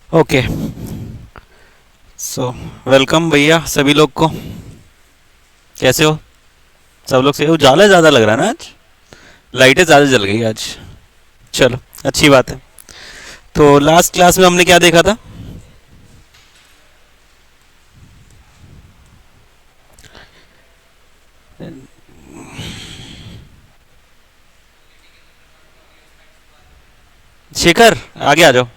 Okay, so welcome भैया सभी लोग को। कैसे हो सब लोग? से उजाला ज़्यादा लग रहा है ना आज, लाइटें ज़्यादा जल गई आज। चलो, अच्छी बात है। तो लास्ट क्लास में हमने क्या देखा था? शेखर, आगे आ जाओ।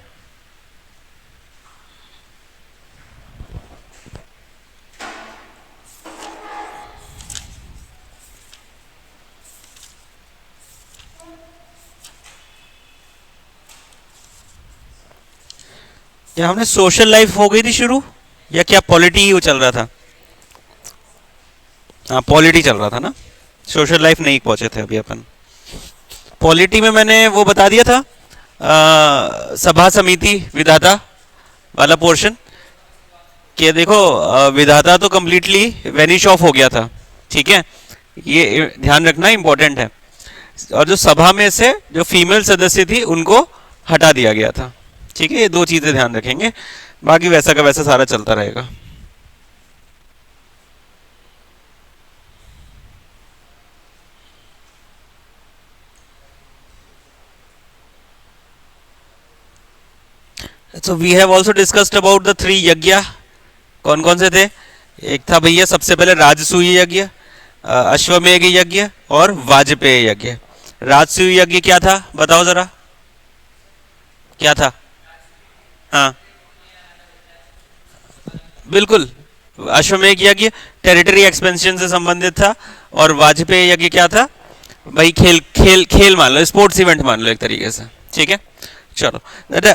क्या हमने सोशल लाइफ हो गई थी शुरू, या क्या पॉलिटी ही वो चल रहा था? हाँ, पॉलिटी चल रहा था ना। सोशल लाइफ नहीं पहुंचे थे अभी अपन। पॉलिटी में मैंने वो बता दिया था, सभा समिति विधाता वाला पोर्शन। कि देखो, विधाता तो कम्प्लीटली वेनिश ऑफ हो गया था, ठीक है, ये ध्यान रखना इंपॉर्टेंट है। और जो सभा में से जो फीमेल सदस्य थी उनको हटा दिया गया था, ठीक है। ये दो चीजें ध्यान रखेंगे, बाकी वैसा का वैसा सारा चलता रहेगा। So we have also discussed about the three yajna. कौन कौन से थे? एक था भैया सबसे पहले राजसूय यज्ञ, अश्वमेध यज्ञ और वाजपेय यज्ञ। राजसूय यज्ञ क्या था बताओ जरा, क्या था? हाँ, बिल्कुल। अश्वमेध यज्ञ टेरिटरी एक्सपेंशन से संबंधित था। और वाजपेय यज्ञ क्या था भाई? खेल खेल खेल मान लो, स्पोर्ट्स इवेंट मान लो एक तरीके से, ठीक है। चलो,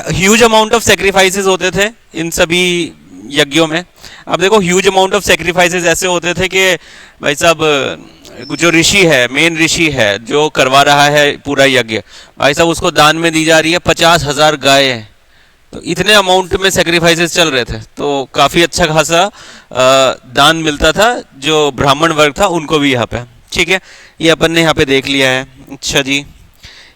ह्यूज अमाउंट ऑफ सेक्रीफाइसेस होते थे इन सभी यज्ञों में। अब देखो, ह्यूज अमाउंट ऑफ सेक्रीफाइसेस ऐसे होते थे कि भाई साहब, जो ऋषि है, मेन ऋषि है जो करवा रहा है पूरा यज्ञ, भाई साहब उसको दान में दी जा रही है 50,000 गाय। तो इतने अमाउंट में सेक्रीफाइसेस चल रहे थे, तो काफ़ी अच्छा खासा दान मिलता था जो ब्राह्मण वर्ग था उनको भी यहाँ पे, ठीक है। ये अपन ने यहाँ पे देख लिया है। अच्छा जी,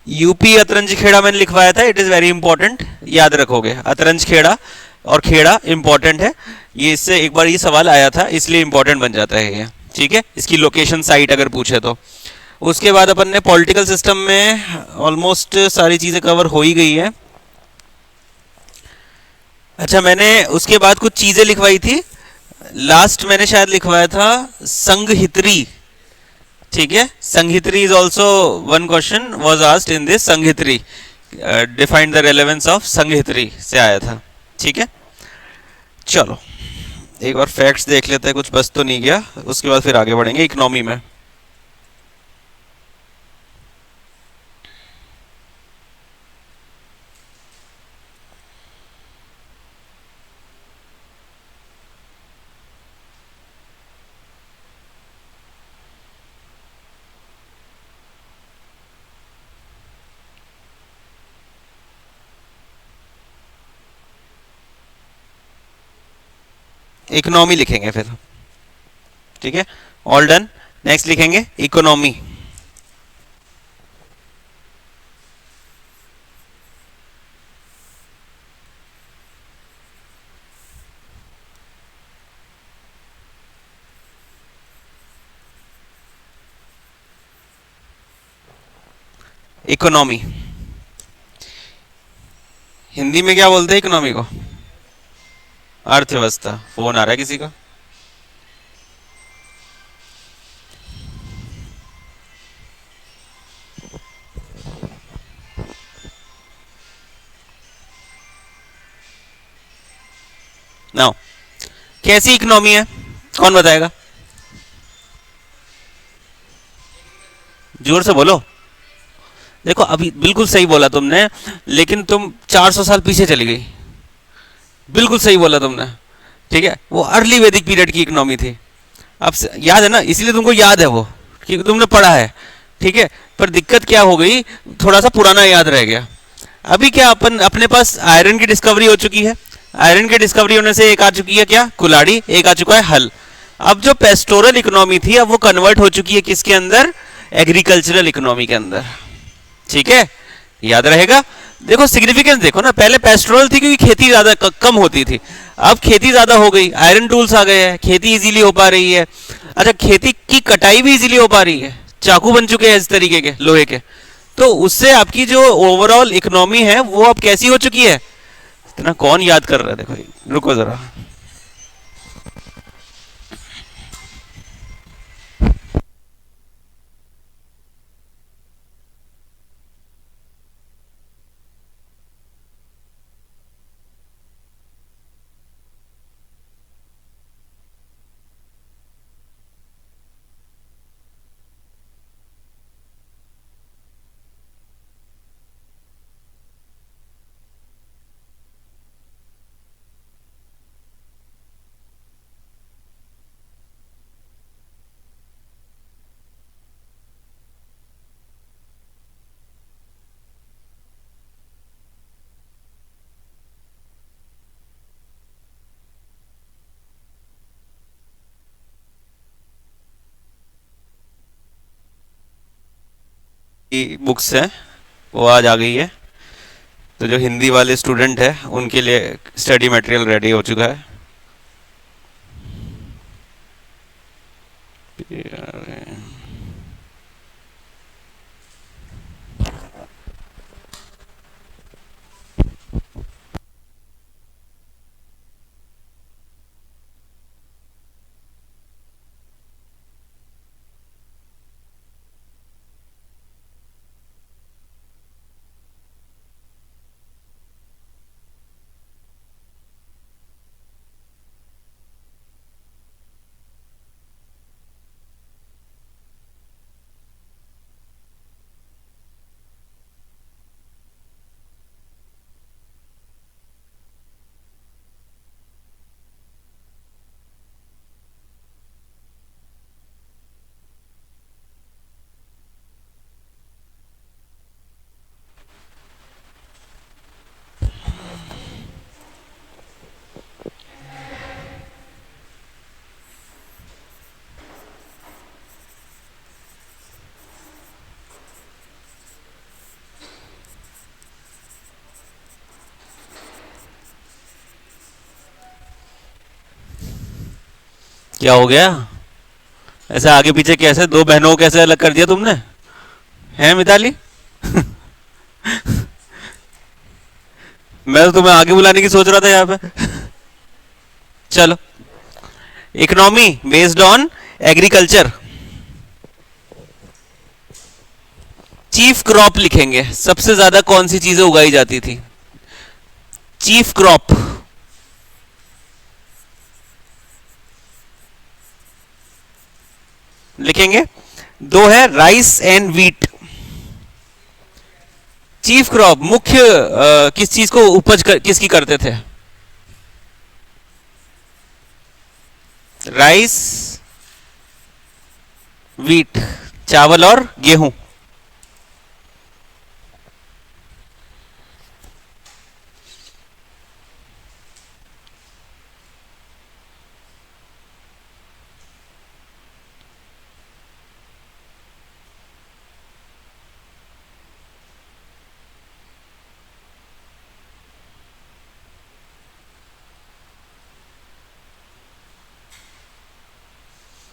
यूपी अतरंज खेड़ा मैंने लिखवाया था, इट इज़ वेरी इंपॉर्टेंट, याद रखोगे। अतरंज खेड़ा और खेड़ा इंपॉर्टेंट है, ये इससे एक बार ये सवाल आया था इसलिए इंपॉर्टेंट बन जाता है ये, ठीक है। इसकी लोकेशन साइट अगर पूछे तो। उसके बाद अपन ने पॉलिटिकल सिस्टम में ऑलमोस्ट सारी चीज़ें कवर हो ही गई है। अच्छा, मैंने उसके बाद कुछ चीज़ें लिखवाई थी। लास्ट मैंने शायद लिखवाया था संघित्री, ठीक है। संघित्री is also one question was asked in this संघित्री। डिफाइंड द रेलेवेंस ऑफ संघित्री से आया था, ठीक है। चलो, एक बार फैक्ट्स देख लेते हैं, कुछ बस तो नहीं गया। उसके बाद फिर आगे बढ़ेंगे इकोनॉमी में। इकोनॉमी लिखेंगे फिर, ठीक है। All done. नेक्स्ट लिखेंगे इकोनॉमी। इकोनॉमी हिंदी में क्या बोलते हैं इकोनॉमी को? अर्थव्यवस्था। फोन आ रहा है किसी का? नाउ, कैसी इकोनॉमी है, कौन बताएगा? जोर से बोलो। देखो, अभी बिल्कुल सही बोला तुमने, लेकिन तुम 400 साल पीछे चली गई। बिल्कुल सही बोला तुमने, ठीक है। वो अर्ली वैदिक पीरियड की इकोनॉमी थी। अब याद है ना, इसलिए तुमको याद है वो, क्योंकि तुमने पढ़ा है, ठीक है। पर दिक्कत क्या हो गई, थोड़ा सा पुराना याद रह गया। अभी क्या अपन अपने पास आयरन की डिस्कवरी हो चुकी है। आयरन की डिस्कवरी होने से एक आ चुकी है क्या? कुल्हाड़ी। एक आ चुका है हल। अब जो पेस्टोरल इकोनॉमी थी, अब वो कन्वर्ट हो चुकी है किसके अंदर? एग्रीकल्चरल इकोनॉमी के अंदर, ठीक है। याद रहेगा। देखो सिग्निफिकेंस देखो ना, पहले पेस्टोरल थी क्योंकि खेती ज्यादा कम होती थी। अब खेती ज्यादा हो गई, आयरन टूल्स आ गए हैं, खेती इजीली हो पा रही है। अच्छा, खेती की कटाई भी इजीली हो पा रही है, चाकू बन चुके हैं इस तरीके के लोहे के। तो उससे आपकी जो ओवरऑल इकोनॉमी है वो अब कैसी हो चुकी है। इतना कौन याद कर रहा है, देखो रुको जरा। बुक्स है वो आज आ गई है, तो जो हिंदी वाले स्टूडेंट है उनके लिए स्टडी मटेरियल रेडी हो चुका है। क्या हो गया, ऐसे आगे पीछे कैसे, दो बहनों को कैसे अलग कर दिया तुमने, है मिताली? मैं तो तुम्हें आगे बुलाने की सोच रहा था यहाँ पे। चलो, economy based on agriculture. Chief crop लिखेंगे, सबसे ज्यादा कौन सी चीजें उगाई जाती थी। चीफ क्रॉप लिखेंगे। दो है rice and wheat. Chief crop मुख्य किस चीज को उपज किसकी करते थे। राइस, व्हीट, चावल और गेहूं।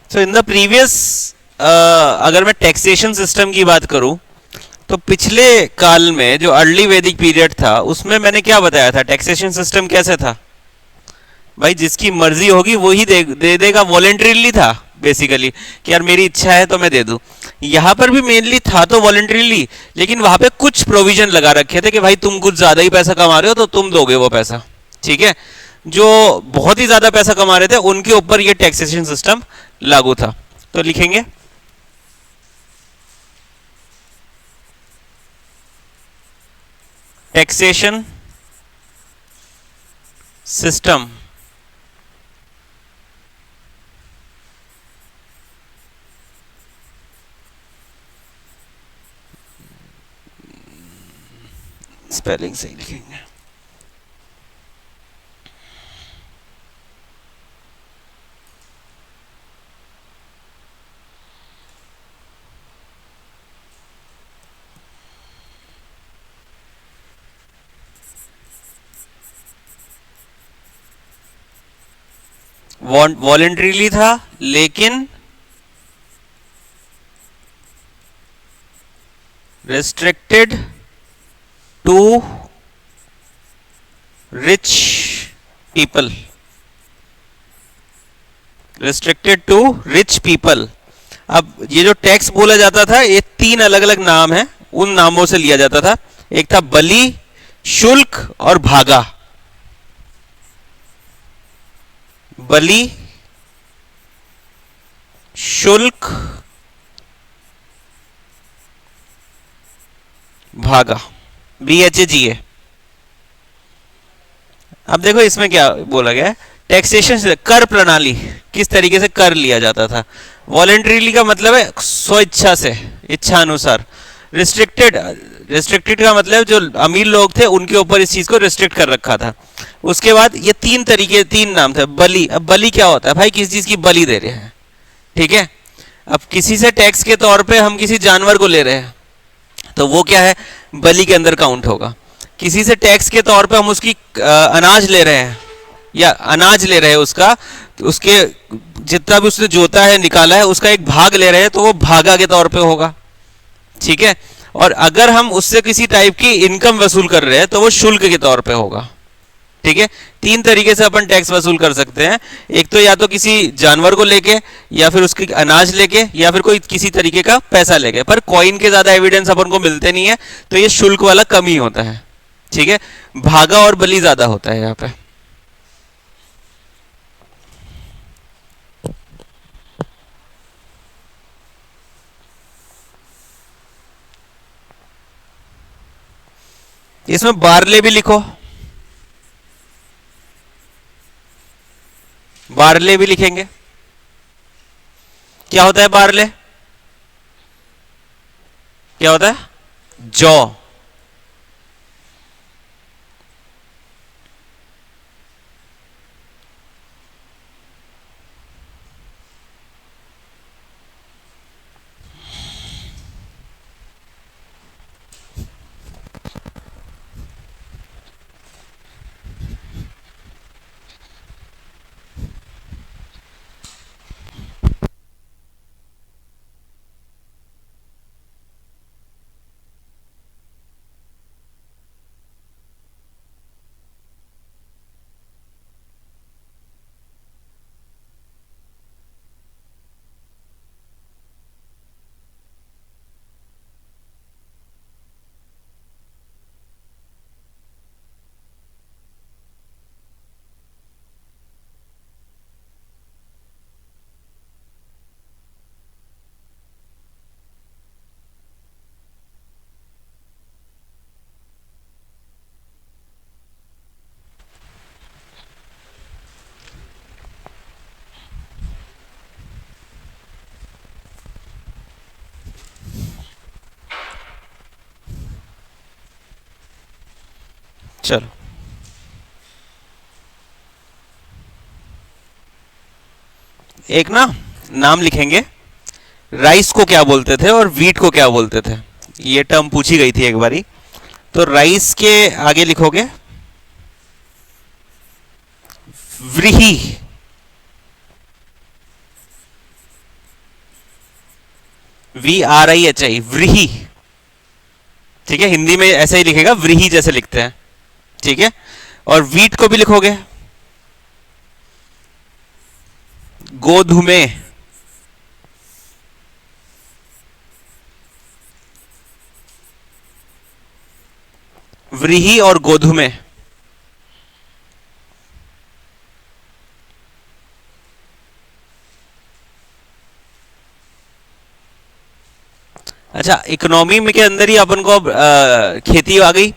सो इन द प्रीवियस, अगर मैं टैक्सेशन सिस्टम की बात करूं, तो पिछले काल में जो अर्ली वैदिक पीरियड था उसमें मैंने क्या बताया था, टैक्सेशन सिस्टम कैसे था। भाई जिसकी मर्जी होगी वही दे देगा, वॉलेंट्रीली था बेसिकली, कि यार मेरी इच्छा है तो मैं दे दूं। यहाँ पर भी मेनली था तो वॉलेंट्रीली, लेकिन वहां पे कुछ प्रोविजन लगा रखे थे कि भाई तुम कुछ ज्यादा ही पैसा कमा रहे हो तो तुम दोगे वो पैसा। ठीक है, जो बहुत ही ज्यादा पैसा कमा रहे थे उनके ऊपर ये टैक्सेशन सिस्टम लागू था। तो लिखेंगे टैक्सेशन सिस्टम। स्पेलिंग सही लिखेंगे। वॉलेंट्रीली था, लेकिन restricted to rich people, restricted to rich people। अब ये जो टैक्स बोला जाता था, ये तीन अलग अलग नाम है, उन नामों से लिया जाता था। एक था बलि, शुल्क और भागा। बलि, शुल्क, भागा, BHAGA। अब देखो इसमें क्या बोला गया है, टैक्सेशन से कर प्रणाली, किस तरीके से कर लिया जाता था। वॉलेंट्रीली का मतलब है स्वेच्छा से, इच्छा अनुसार। रिस्ट्रिक्टेड, रिस्ट्रिक्टेड का मतलब जो अमीर लोग थे उनके ऊपर इस चीज को रिस्ट्रिक्ट कर रखा था। उसके बाद ये तीन तरीके, तीन नाम थे। बलि, अब बलि क्या होता है भाई, किसी चीज की बलि दे रहे हैं, ठीक है। अब किसी से टैक्स के तौर पे हम किसी जानवर को ले रहे हैं, तो वो क्या है, बलि के अंदर काउंट होगा। किसी से टैक्स के तौर पे हम उसकी अनाज ले रहे हैं, या अनाज ले रहे हैं उसका, तो उसके जितना भी उसने जोता है, निकाला है, उसका एक भाग ले रहे हैं, तो वो भागा के तौर पे होगा, ठीक है। और अगर हम उससे किसी टाइप की इनकम वसूल कर रहे हैं, तो वो शुल्क के तौर पे होगा, ठीक है। तीन तरीके से अपन टैक्स वसूल कर सकते हैं। एक तो या तो किसी जानवर को लेके, या फिर उसकी अनाज लेके, या फिर कोई किसी तरीके का पैसा लेके। पर कॉइन के ज्यादा एविडेंस अपन को मिलते नहीं है, तो ये शुल्क वाला कम ही होता है, ठीक है। भागा और बलि ज्यादा होता है यहाँ पे। इसमें बारले भी लिखो, बारले भी लिखेंगे। क्या होता है बारले, क्या होता है, जौ। चलो, एक ना नाम लिखेंगे, राइस को क्या बोलते थे और वीट को क्या बोलते थे। ये टर्म पूछी गई थी एक बारी। तो राइस के आगे लिखोगे व्रीही, VRIHI, व्रीही, ठीक है। हिंदी में ऐसे ही लिखेगा, व्रीही जैसे लिखते हैं, ठीक है। और वीट को भी लिखोगे गोधुमे, व्रीही और गोधुमे। अच्छा, इकोनॉमी में के अंदर ही अपन को अब खेती आ गई,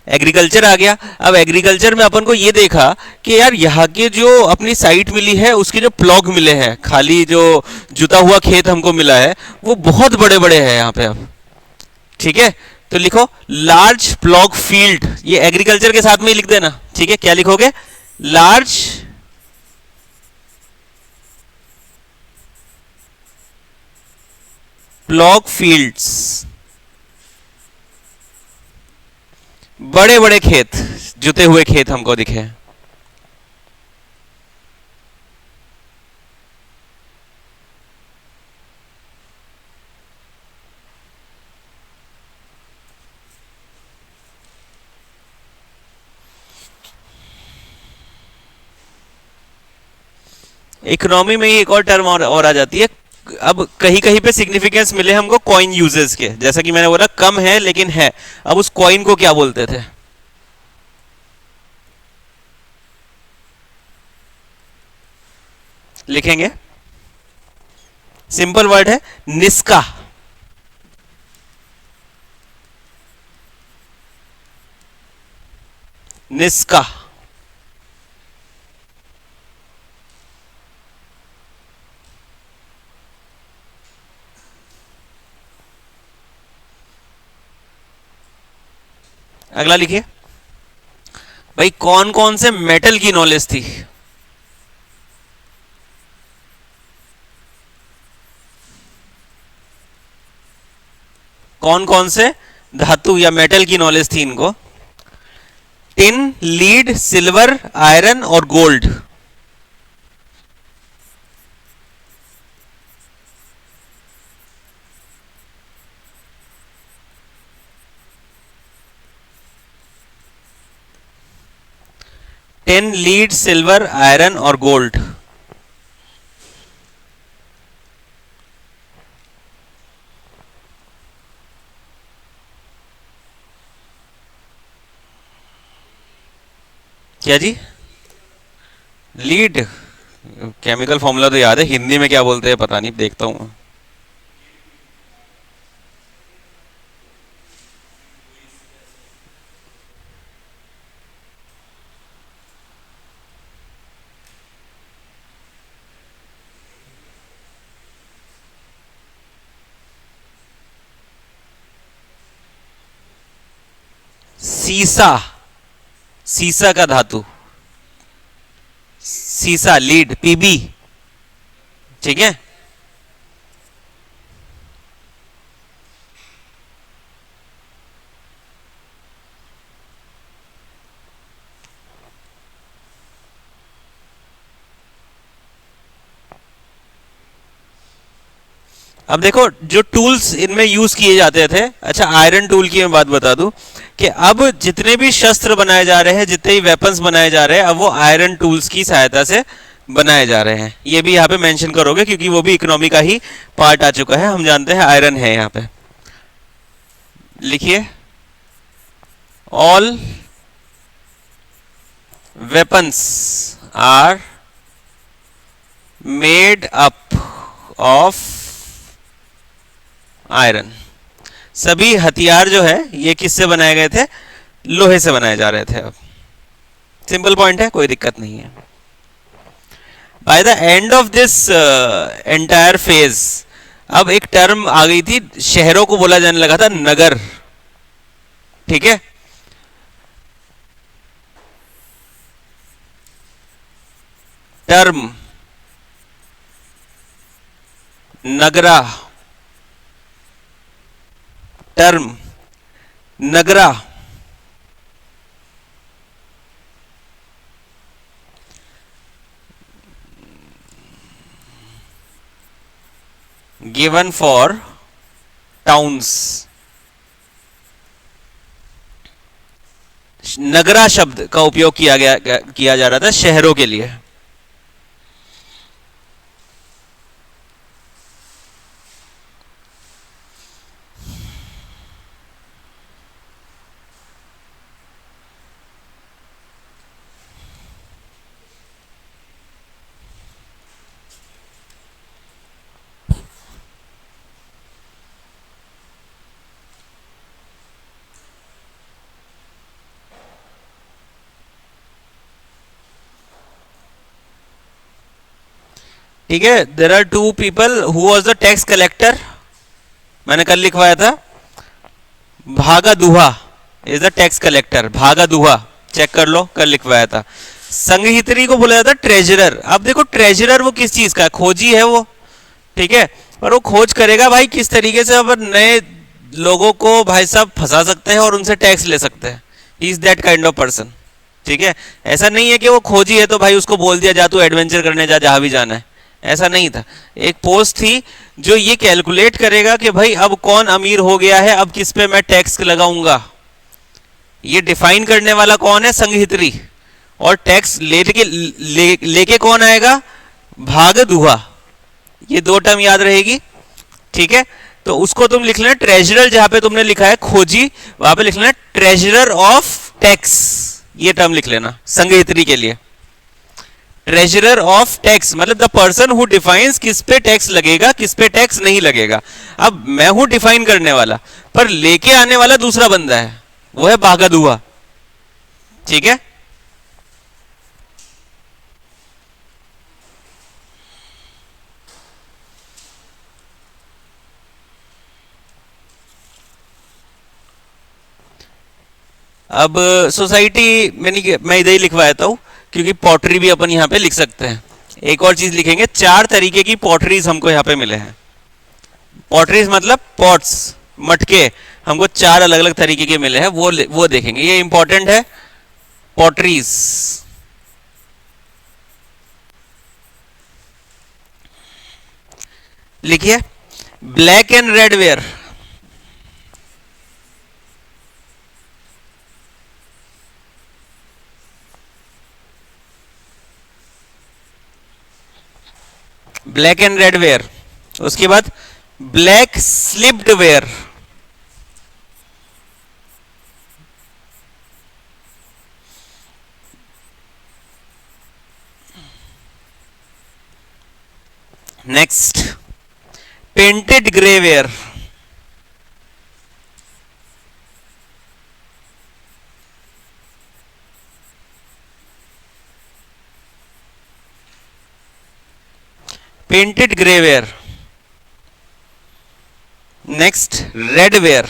एग्रीकल्चर आ गया। अब एग्रीकल्चर में अपन को ये देखा कि यार यहाँ के जो अपनी साइट मिली है, उसके जो प्लॉग मिले हैं, खाली जो जुता हुआ खेत हमको मिला है, वो बहुत बड़े बड़े हैं यहाँ पे अब, ठीक है। तो लिखो लार्ज प्लॉग फील्ड, ये एग्रीकल्चर के साथ में ही लिख देना, ठीक है। क्या लिखोगे, लार्ज प्लॉग फील्ड्स, बड़े बड़े खेत, जुते हुए खेत हमको दिखे। इकोनॉमी में ही एक और टर्म और आ जाती है। अब कहीं कहीं पे सिग्निफिकेंस मिले हमको कॉइन यूजेस के, जैसा कि मैंने बोला कम है लेकिन है। अब उस कॉइन को क्या बोलते थे? लिखेंगे, सिंपल वर्ड है निस्का। निस्का। अगला लिखिए भाई, कौन कौन से मेटल की नॉलेज थी? कौन कौन से धातु या मेटल की नॉलेज थी इनको? टिन, लीड, सिल्वर, आयरन और gold. Tin, lead, silver, iron और गोल्ड। क्या जी? लीड। केमिकल फॉर्मूला तो याद है, हिंदी में क्या बोलते हैं पता नहीं, देखता हूं। सीसा। सीसा का धातु, सीसा, लीड, पीबी। ठीक है। अब देखो जो टूल्स इनमें यूज किए जाते थे, अच्छा आयरन टूल की मैं बात बता दूं कि अब जितने भी शस्त्र बनाए जा रहे हैं, जितने भी वेपन्स बनाए जा रहे हैं, अब वो आयरन टूल्स की सहायता से बनाए जा रहे हैं। ये भी यहाँ पे मेंशन करोगे क्योंकि वो भी इकोनॉमी का ही पार्ट आ चुका है, हम जानते हैं आयरन है यहाँ पे। लिखिए, all weapons are made up of iron. सभी हथियार जो है ये किससे बनाए गए थे? लोहे से बनाए जा रहे थे। अब सिंपल पॉइंट है, कोई दिक्कत नहीं है। Bye the end of this entire phase, अब एक टर्म आ गई थी, शहरों को बोला जाने लगा था नगर। ठीक है, term nagara, term nagara. Given for towns. नगरा शब्द का उपयोग किया जा रहा था शहरों के लिए। ठीक है, there are two people who was the tax collector. मैंने कल लिखवाया था, bhagadugha is the tax collector. भागादुहा चेक कर लो, कल लिखवाया था। संघहित्री को बोला जाता ट्रेजरर। अब देखो ट्रेजरर वो किस चीज का, खोजी है वो। ठीक है, पर वो खोज करेगा भाई किस तरीके से अब नए लोगों को भाई साहब फंसा सकते हैं और उनसे टैक्स ले सकते हैं। He is that kind of person. ठीक है, ऐसा नहीं है कि वो खोजी है तो भाई उसको बोल दिया जा तू एडवेंचर करने जा जहां भी जाना है, ऐसा नहीं था। एक पोस्ट थी जो ये कैलकुलेट करेगा कि भाई अब कौन अमीर हो गया है, अब किस पे मैं टैक्स लगाऊंगा। ये डिफाइन करने वाला कौन है? संघहित्री। और टैक्स लेके कौन आएगा? भागदुहा, ये दो टर्म याद रहेगी, ठीक है। तो उसको तुम लिख लेना ट्रेजरर, जहां पे तुमने लिखा है खोजी वहां पे लिख लेना ट्रेजरर ऑफ टैक्स, ये टर्म लिख लेना संगहित्री के लिए। ट्रेजरर ऑफ टैक्स मतलब द पर्सन हु डिफाइंस किस पे टैक्स लगेगा किस पे टैक्स नहीं लगेगा। अब मैं हूं डिफाइन करने वाला, पर लेके आने वाला दूसरा बंदा है, वो है भागदुहा, ठीक है। अब सोसाइटी मैं इधर ही लिखवा देता हूं, क्योंकि पॉटरी भी अपन यहां पे लिख सकते हैं। एक और चीज लिखेंगे, चार तरीके की पॉटरीज हमको यहां पे मिले हैं। पॉटरीज मतलब पॉट्स, मटके हमको चार अलग अलग तरीके के मिले हैं, वो देखेंगे, ये इंपॉर्टेंट है। पॉटरीज, लिखिए black and red ware, black and red ware. उसके बाद black slipped ware, next painted grey ware, painted grey ware. Next red ware,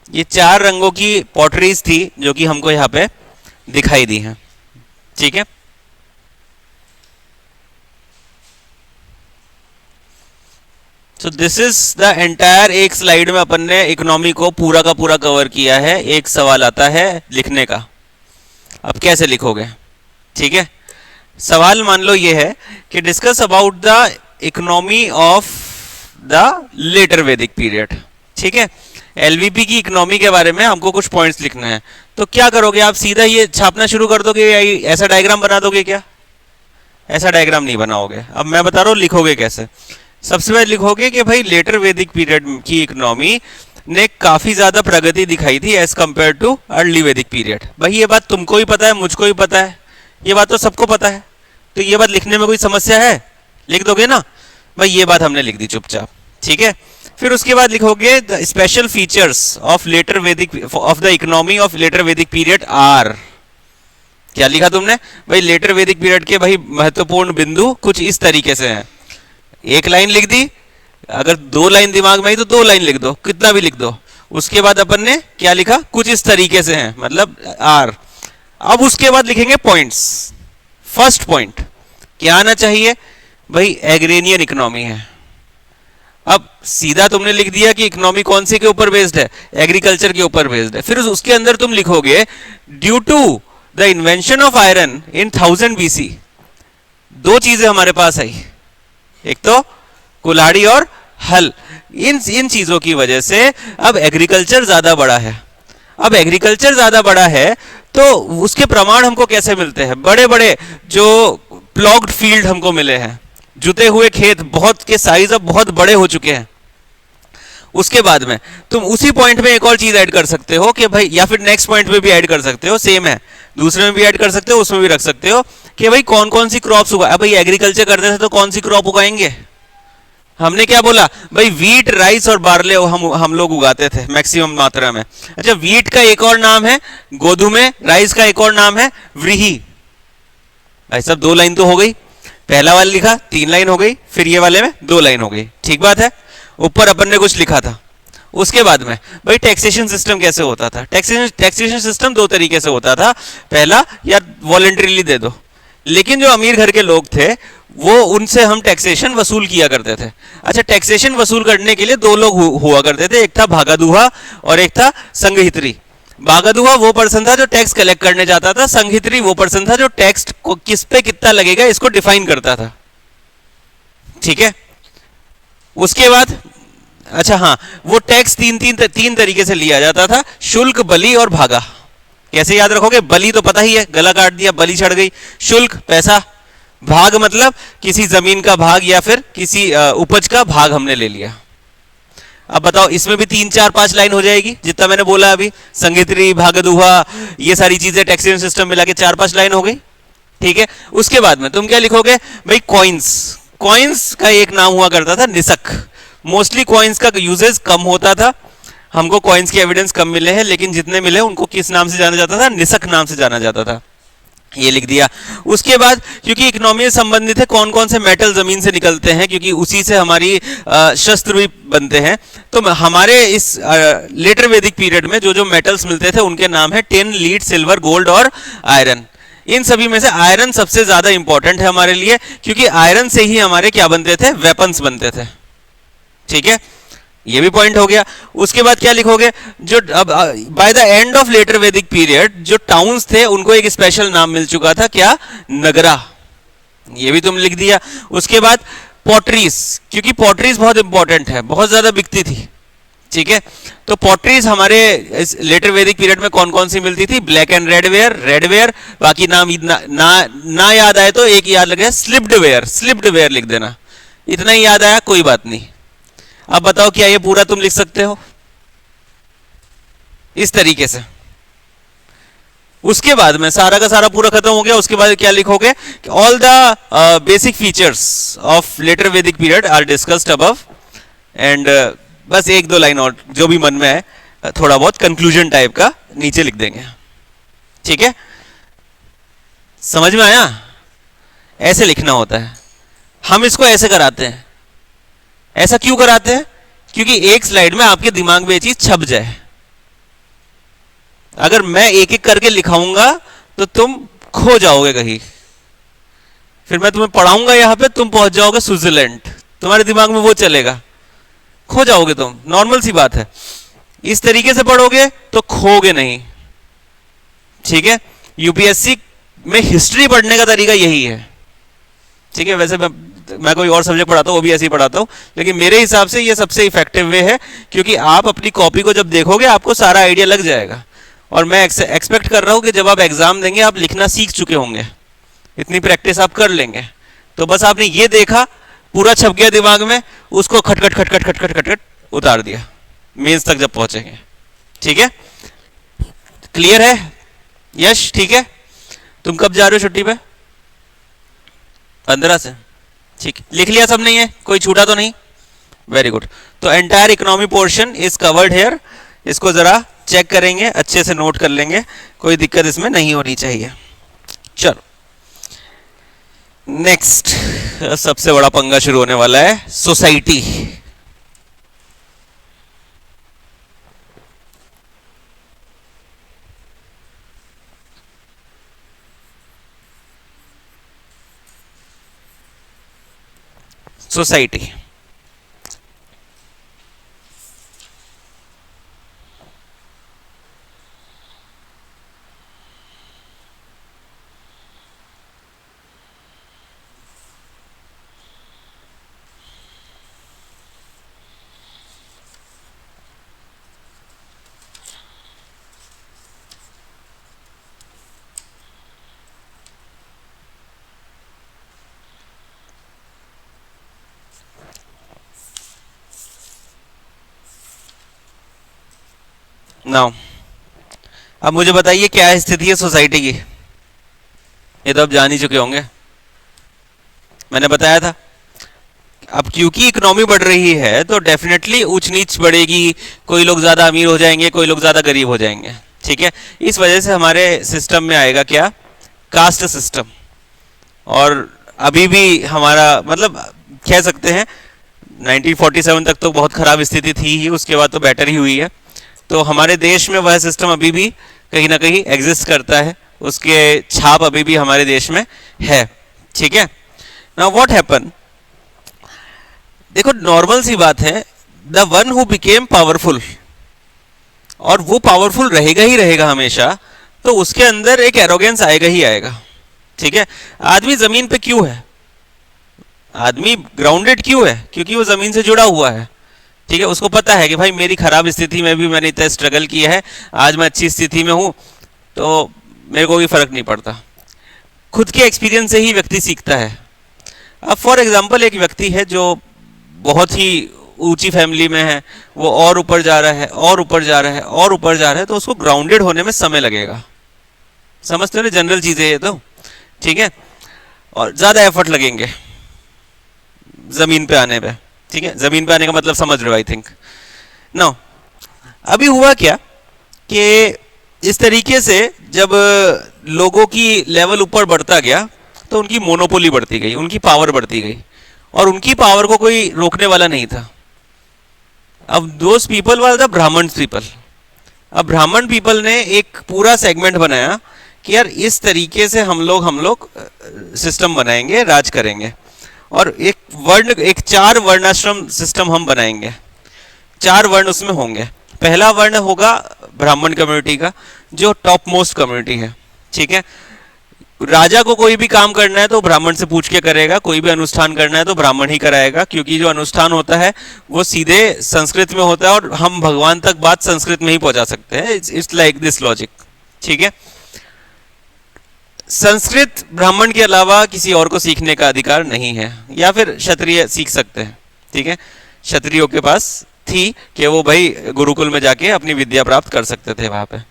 ये चार रंगों की पॉटरीज थी जो कि हमको यहां पे दिखाई दी हैं, ठीक है। So this is the entire, एक स्लाइड में अपन ने इकोनॉमी को पूरा का पूरा कवर किया है। एक सवाल आता है लिखने का, अब कैसे लिखोगे, ठीक है। सवाल मान लो ये है कि discuss about the economy of the later वैदिक पीरियड, ठीक है। एलवीपी की इकोनॉमी के बारे में हमको कुछ पॉइंट्स लिखना है, तो क्या करोगे आप, सीधा ये छापना शुरू कर दोगे या ऐसा डायग्राम बना दोगे क्या? ऐसा डायग्राम नहीं बनाओगे। अब मैं बता रहा हूं लिखोगे कैसे। सबसे पहले लिखोगे कि भाई लेटर वैदिक पीरियड की इकोनॉमी ने काफी ज्यादा प्रगति दिखाई थी एज कंपेयर टू अर्ली वैदिक पीरियड। भाई ये बात तुमको ही पता है, मुझको ही पता है, ये बात तो सबको पता है, तो ये बात लिखने में कोई समस्या है? लिख दोगे ना भाई, ये बात हमने लिख दी चुपचाप, ठीक है। फिर उसके बाद लिखोगे the special features of later Vedic of the economy of later वैदिक पीरियड आर। क्या लिखा तुमने भाई, लेटर वैदिक पीरियड के भाई महत्वपूर्ण बिंदु कुछ इस तरीके से हैं। एक लाइन लिख दी, अगर दो लाइन दिमाग में आई तो दो लाइन लिख दो, कितना भी लिख दो। उसके बाद अपन ने क्या लिखा, कुछ इस तरीके से हैं, मतलब आर। अब उसके बाद लिखेंगे पॉइंट्स। फर्स्ट पॉइंट क्या आना चाहिए भाई, एग्रेनियन इकोनॉमी है। अब सीधा तुमने लिख दिया कि इकोनॉमी कौन से के ऊपर बेस्ड है, एग्रीकल्चर के ऊपर बेस्ड है। फिर उसके अंदर तुम लिखोगे due to the invention of iron in 1000 BC, दो चीजें हमारे पास आई, एक तो कुल्हाड़ी और हल। इन चीजों की वजह से अब एग्रीकल्चर ज्यादा बड़ा है। अब एग्रीकल्चर ज्यादा बड़ा है तो उसके प्रमाण हमको कैसे मिलते हैं, बड़े बड़े जो प्लॉग्ड फील्ड हमको मिले हैं, जुते हुए खेत बहुत के साइज अब बहुत बड़े हो चुके हैं। उसके बाद में तुम उसी पॉइंट में एक और चीज ऐड कर सकते हो कि भाई, या फिर नेक्स्ट पॉइंट में भी ऐड कर सकते हो, सेम है, दूसरे में भी ऐड कर सकते हो, उसमें भी रख सकते हो कि भाई कौन कौन सी क्रॉप्स उगा। भाई एग्रीकल्चर करते थे तो कौन सी क्रॉप उगाएंगे, हमने क्या बोला भाई, वीट राइस और बार्ले हम लोग उगाते थे मैक्सिमम मात्रा में। अच्छा, वीट का एक और नाम है गोधुमे, राइस का एक और नाम है व्रीही। भाई सब दो लाइन तो हो गई, पहला वाला लिखा 3 लाइन हो गई, फिर ये वाले में 2 लाइन हो गई, ठीक बात है। ऊपर अपन ने कुछ लिखा था। उसके बाद में भाई टैक्सेशन सिस्टम कैसे होता था, टैक्सेशन सिस्टम दो तरीके से होता था। पहला, या वॉलेंटरीली दे दो, लेकिन जो अमीर घर के लोग थे वो उनसे हम टैक्सेशन वसूल किया करते थे। अच्छा, टैक्सेशन वसूल करने के लिए दो लोग हुआ करते थे, एक था भागादुहा और एक था संघहित्री। भागादुहा वो पर्सन था जो टैक्स कलेक्ट करने जाता था, संघहित्री वो पर्सन था जो टैक्स को किस पे कितना लगेगा इसको डिफाइन करता था, ठीक है। उसके बाद अच्छा हाँ, वो टैक्स तीन तरीके से लिया जाता था, शुल्क, बलि और भागा। कैसे याद रखोगे? बलि तो पता ही है, गला काट दिया, बलि चढ़ गई। शुल्क पैसा, भाग मतलब किसी जमीन का भाग या फिर किसी उपज का भाग हमने ले लिया। अब बताओ, इसमें भी 3 4 5 लाइन हो जाएगी जितना मैंने बोला अभी, संगीतरी, भागदुहा, ये सारी चीजें टैक्सेशन सिस्टम मिला के 4 5 लाइन हो गई। ठीक है, उसके बाद में तुम क्या लिखोगे भाई? कॉइन्स। कॉइन्स का एक नाम हुआ करता था निसक। मोस्टली कॉइन्स का यूजेस कम होता था, हमको कॉइन्स के एविडेंस कम मिले हैं, लेकिन जितने मिले उनको किस नाम से जाना जाता था? निसक नाम से जाना जाता था। ये लिख दिया। उसके बाद क्योंकि इकोनॉमी से संबंधित है, कौन कौन से मेटल जमीन से निकलते हैं, क्योंकि उसी से हमारी शस्त्र भी बनते हैं, तो हमारे इस लेटर वैदिक पीरियड में जो जो मेटल्स मिलते थे उनके नाम है टिन, लीड, सिल्वर, गोल्ड और आयरन। इन सभी में से आयरन सबसे ज्यादा इंपॉर्टेंट है हमारे लिए, क्योंकि आयरन से ही हमारे क्या बनते थे? वेपन्स बनते थे। ठीक है, ये भी पॉइंट हो गया। उसके बाद क्या लिखोगे? जो अब by the end of later वैदिक पीरियड जो टाउन्स थे उनको एक स्पेशल नाम मिल चुका था, क्या? नगरा। ये भी तुम लिख दिया। उसके बाद पॉटरीज, क्योंकि पॉटरीज बहुत इंपॉर्टेंट है, बहुत ज्यादा बिकती थी। ठीक है, तो पॉटरीज हमारे इस लेटर वैदिक पीरियड में कौन कौन सी मिलती थी? Black and red where, red ware, बाकी नाम ना याद आए तो एक याद लगे, स्लिप्ड वेयर। स्लिप्ड वेयर लिख देना, इतना ही याद आया, कोई बात नहीं। अब बताओ, क्या ये पूरा तुम लिख सकते हो इस तरीके से? उसके बाद में सारा का सारा पूरा खत्म हो गया। उसके बाद क्या लिखोगे? All the basic features of later वैदिक period are discussed above, and बस 1 2 लाइन और जो भी मन में है थोड़ा बहुत कंक्लूजन टाइप का नीचे लिख देंगे। ठीक है, समझ में आया? ऐसे लिखना होता है। हम इसको ऐसे कराते हैं। ऐसा क्यों कराते हैं? क्योंकि एक स्लाइड में आपके दिमाग में ये चीज छप जाए। अगर मैं एक एक करके लिखाऊंगा तो तुम खो जाओगे कहीं, फिर मैं तुम्हें पढ़ाऊंगा यहां पे, तुम पहुंच जाओगे स्विट्जरलैंड, तुम्हारे दिमाग में वो चलेगा, खो जाओगे तुम। नॉर्मल सी बात है। इस तरीके से पढ़ोगे तो खोगे नहीं। ठीक है, यूपीएससी में हिस्ट्री पढ़ने का तरीका यही है। ठीक है, वैसे मैं कोई और सब्जेक्ट पढ़ाता हूँ, वो भी ऐसे ही पढ़ाता हूँ, लेकिन मेरे हिसाब से ये सबसे इफेक्टिव वे है, क्योंकि आप अपनी कॉपी को जब देखोगे आपको सारा आइडिया लग जाएगा। और मैं एक्सपेक्ट कर रहा हूँ कि जब आप एग्जाम देंगे आप लिखना सीख चुके होंगे, इतनी प्रैक्टिस आप कर लेंगे। तो बस आपने ये देखा, पूरा छप गया दिमाग में, उसको खटखट खटखट खटखट खटखट उतार दिया मेंस तक जब पहुंचेंगे। ठीक है, क्लियर है? यश, ठीक है। तुम कब जा रहे हो छुट्टी पे? 15 से। ठीक, लिख लिया सबने? ये कोई छूटा तो नहीं? Very good. तो entire economy portion is covered here. इसको जरा चेक करेंगे, अच्छे से नोट कर लेंगे, कोई दिक्कत इसमें नहीं होनी चाहिए। चलो नेक्स्ट, सबसे बड़ा पंगा शुरू होने वाला है, सोसाइटी। सोसाइटी नाउ, अब मुझे बताइए क्या स्थिति है सोसाइटी की? ये तो आप जान ही चुके होंगे, मैंने बताया था। अब क्योंकि इकोनॉमी बढ़ रही है तो डेफिनेटली ऊंच नीच बढ़ेगी, कोई लोग ज्यादा अमीर हो जाएंगे, कोई लोग ज्यादा गरीब हो जाएंगे। ठीक है, इस वजह से हमारे सिस्टम में आएगा क्या? Caste system. और अभी भी हमारा मतलब कह सकते हैं 1947 तक तो बहुत खराब स्थिति थी ही, उसके बाद तो बेटर ही हुई है। तो हमारे देश में वह सिस्टम अभी भी कहीं ना कहीं एग्जिस्ट करता है, उसके छाप अभी भी हमारे देश में है। ठीक है, नाउ व्हाट हैपन, देखो नॉर्मल सी बात है, the one who became powerful, और वो पावरफुल रहेगा ही रहेगा हमेशा, तो उसके अंदर एक एरोगेंस आएगा ही आएगा। ठीक है, आदमी जमीन पे क्यों है? आदमी ग्राउंडेड क्यों है? क्योंकि वो जमीन से जुड़ा हुआ है। ठीक है, उसको पता है कि भाई मेरी खराब स्थिति में भी मैंने इतना स्ट्रगल किया है, आज मैं अच्छी स्थिति में हूँ, तो मेरे को कोई फर्क नहीं पड़ता। खुद के एक्सपीरियंस से ही व्यक्ति सीखता है। अब फॉर एग्जाम्पल एक व्यक्ति है जो बहुत ही ऊंची फैमिली में है, वो और ऊपर जा रहा है और ऊपर जा रहा है और ऊपर जा रहा है, तो उसको ग्राउंडेड होने में समय लगेगा। समझते हो ना, जनरल चीजें ये तो, ठीक है, और ज्यादा एफर्ट लगेंगे जमीन पे आने पे। ठीक है, जमीन पे आने का मतलब समझ रहे हो आई थिंक। नो, अभी हुआ क्या कि इस तरीके से जब लोगों की लेवल ऊपर बढ़ता गया तो उनकी मोनोपोली बढ़ती गई, उनकी पावर बढ़ती गई, और उनकी पावर को कोई रोकने वाला नहीं था। अब दोज पीपल वर द ब्राह्मण पीपल। अब ब्राह्मण पीपल ने एक पूरा सेगमेंट बनाया कि यार इस तरीके से हम लोग सिस्टम बनाएंगे, राज करेंगे, और एक 4 वर्णाश्रम सिस्टम हम बनाएंगे। 4 वर्ण उसमें होंगे। पहला वर्ण होगा ब्राह्मण कम्युनिटी का, जो टॉप मोस्ट कम्युनिटी है। ठीक है, राजा को कोई भी काम करना है तो ब्राह्मण से पूछ के करेगा, कोई भी अनुष्ठान करना है तो ब्राह्मण ही कराएगा, क्योंकि जो अनुष्ठान होता है वो सीधे संस्कृत में होता है और हम भगवान तक बात संस्कृत में ही पहुंचा सकते हैं। It's like this logic. ठीक है, संस्कृत ब्राह्मण के अलावा किसी और को सीखने का अधिकार नहीं है, या फिर क्षत्रिय सीख सकते हैं। ठीक है, क्षत्रियों के पास थी कि वो भाई गुरुकुल में जाके अपनी विद्या प्राप्त कर सकते थे वहां पे।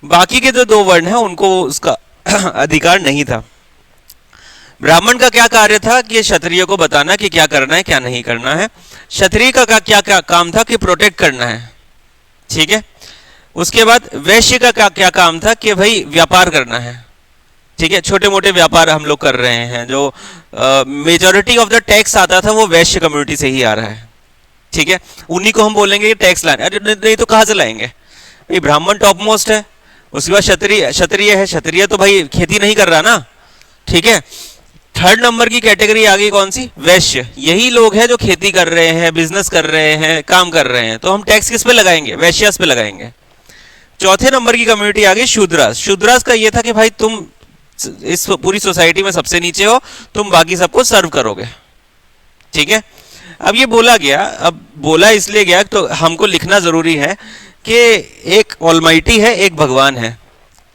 बाकी के जो 2 वर्ण हैं उनको उसका अधिकार नहीं था। ब्राह्मण का क्या कार्य था कि क्षत्रिय को बताना कि क्या करना है क्या नहीं करना है। क्षत्रिय का क्या क्या काम था कि प्रोटेक्ट करना है। ठीक है, उसके बाद वैश्य का क्या काम था कि भाई व्यापार करना है। ठीक है, छोटे मोटे व्यापार हम लोग कर रहे हैं, जो मेजॉरिटी ऑफ द टैक्स आता था वो वैश्य कम्युनिटी से ही आ रहा है। ठीक है, उन्हीं को हम बोलेंगे कि टैक्स लाने, अरे नहीं तो कहाँ से लाएंगे भाई, ब्राह्मण टॉप मोस्ट है। उसके बाद क्षत्रिय, क्षत्रिय है, क्षत्रिय तो भाई खेती नहीं कर रहा ना। ठीक है, 3rd नंबर की कैटेगरी आ गई कौन सी, वैश्य। यही लोग हैं जो खेती कर रहे हैं, बिजनेस कर रहे हैं, काम कर रहे हैं, तो हम टैक्स किस पे लगाएंगे, वैश्यास पे लगाएंगे। 4थे नंबर की कम्युनिटी आ गई शूद्रास। शूद्रास का ये था कि भाई तुम इस पूरी सोसाइटी में सबसे नीचे हो, तुम बाकी सबको सर्व करोगे। ठीक है, अब ये बोला गया, अब बोला इसलिए गया तो हमको लिखना जरूरी है कि एक ऑलमाइटी है, एक भगवान है।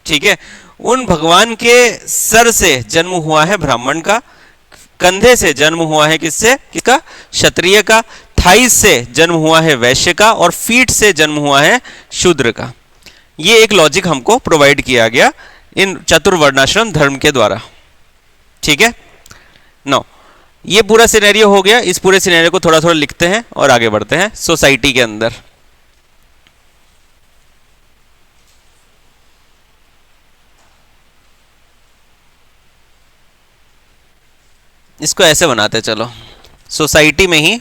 ठीक है, उन भगवान के सर से जन्म हुआ है ब्राह्मण का, कंधे से जन्म हुआ है किससे, किसका, क्षत्रिय का, थाई से जन्म हुआ है वैश्य का, और फीट से जन्म हुआ है शूद्र का। ये एक लॉजिक हमको प्रोवाइड किया गया इन चतुर्वर्णाश्रम धर्म के द्वारा। ठीक है, नो, ये पूरा सिनेरियो हो गया। इस पूरे सिनेरियो को थोड़ा थोड़ा लिखते हैं और आगे बढ़ते हैं सोसाइटी के अंदर। इसको ऐसे बनाते चलो, सोसाइटी में ही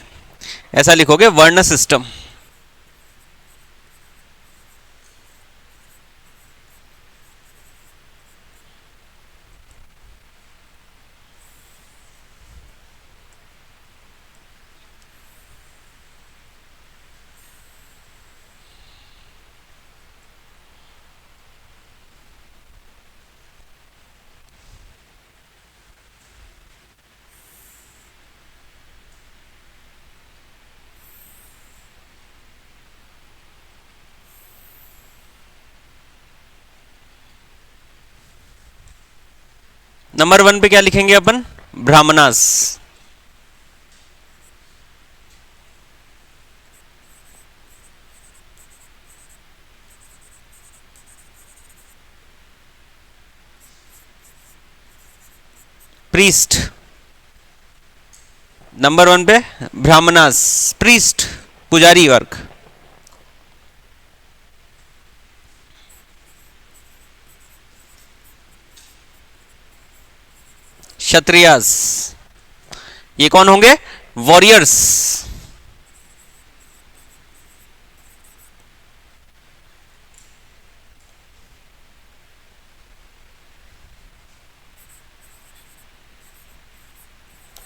ऐसा लिखोगे, वर्ण सिस्टम। नंबर 1 पे क्या लिखेंगे अपन, ब्राह्मणास। प्रीस्ट, नंबर 1 पे ब्राह्मणास, प्रीस्ट, पुजारी वर्ग। क्षत्रियास, ये कौन होंगे, वॉरियर्स।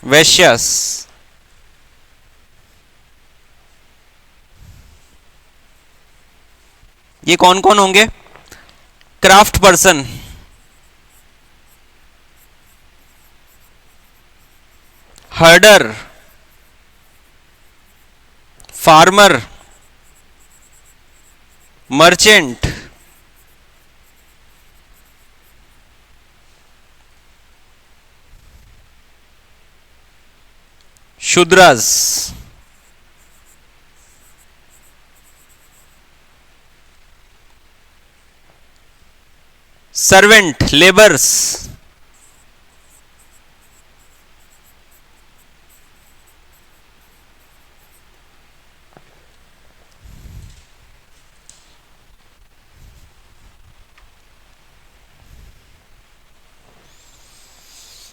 वैश्यास, ये कौन कौन होंगे, craft person, हर्डर, farmer, merchant, Shudras, servant, labours,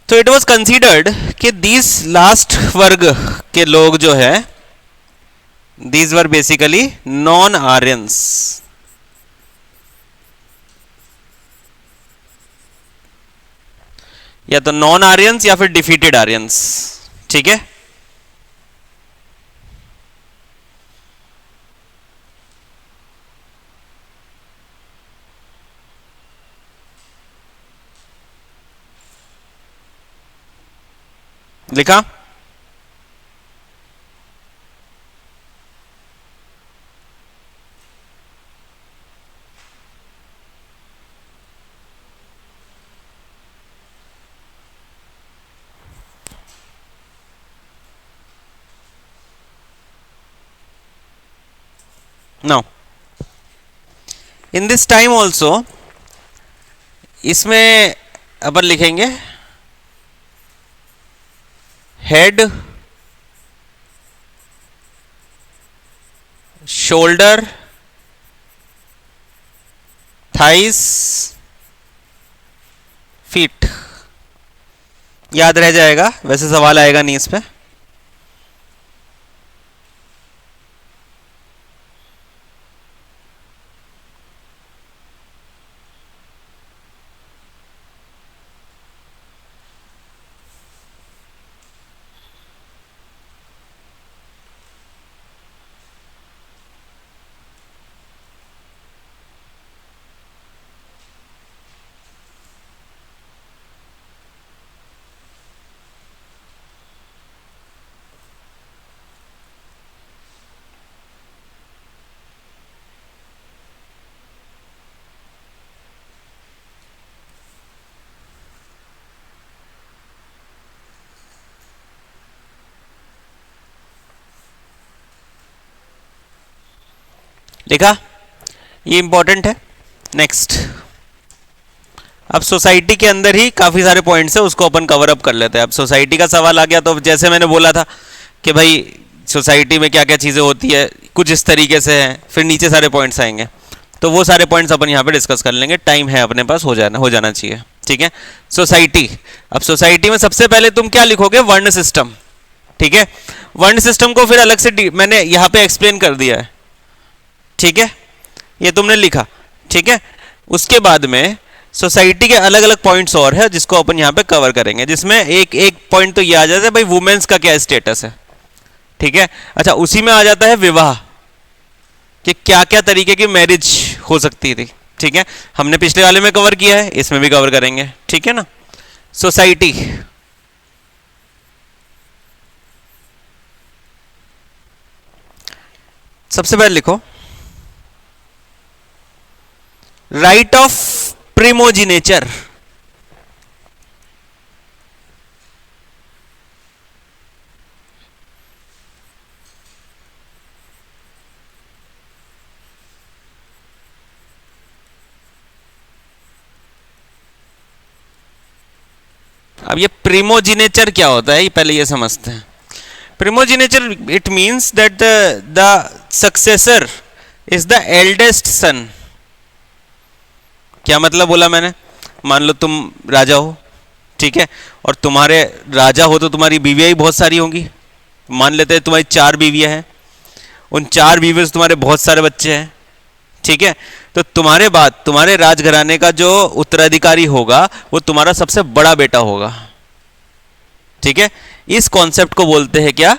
तो इट वॉज कंसिडर्ड कि दीज लास्ट वर्ग के लोग जो है, these were basically non Aryans, या तो नॉन आर्यंस या फिर डिफीटेड आर्यंस। ठीक है, लिखा। Now in this time also, इसमें अपन लिखेंगे हेड, शोल्डर, थाइस, फीट। याद रह जाएगा, वैसे सवाल आएगा नहीं इस पे। लिखा, ये इंपॉर्टेंट है। नेक्स्ट, अब सोसाइटी के अंदर ही काफी सारे पॉइंट्स है, उसको अपन कवर अप कर लेते हैं। अब सोसाइटी का सवाल आ गया तो जैसे मैंने बोला था कि भाई सोसाइटी में क्या क्या चीजें होती है, कुछ इस तरीके से है, फिर नीचे सारे पॉइंट्स आएंगे, तो वो सारे पॉइंट्स अपन यहाँ पे डिस्कस कर लेंगे। टाइम है अपने पास, हो जाना चाहिए। ठीक है, सोसाइटी। अब सोसाइटी में सबसे पहले तुम क्या लिखोगे, वर्ण सिस्टम। ठीक है, वर्ण सिस्टम को फिर अलग से मैंने यहाँ पे एक्सप्लेन कर दिया है। ठीक है, ये तुमने लिखा। ठीक है, उसके बाद में सोसाइटी के अलग अलग पॉइंट्स और है जिसको अपन यहाँ पे कवर करेंगे, जिसमें एक एक पॉइंट तो ये आ जाता है भाई वुमेन्स का क्या स्टेटस है। ठीक है, अच्छा उसी में आ जाता है विवाह, कि क्या क्या तरीके की मैरिज हो सकती थी। ठीक है, हमने पिछले वाले में कवर किया है, इसमें भी कवर करेंगे। ठीक है ना, सोसाइटी। सबसे पहले लिखो राइट ऑफ प्रिमोजिनेचर। अब ये प्रिमोजिनेचर क्या होता है, ये पहले ये समझते हैं। Primogeniture it means that the successor is the eldest son. क्या मतलब बोला मैंने, मान लो तुम राजा हो, ठीक है, और तुम्हारे राजा हो तो तुम्हारी बीवियां ही बहुत सारी होंगी। मान लेते हैं तुम्हारी 4 बीवियां हैं, उन 4 बीवियों से तुम्हारे बहुत सारे बच्चे हैं। ठीक है, तो तुम्हारे बाद तुम्हारे राजघराने का जो उत्तराधिकारी होगा वो तुम्हारा सबसे बड़ा बेटा होगा। ठीक है, इस कॉन्सेप्ट को बोलते हैं क्या,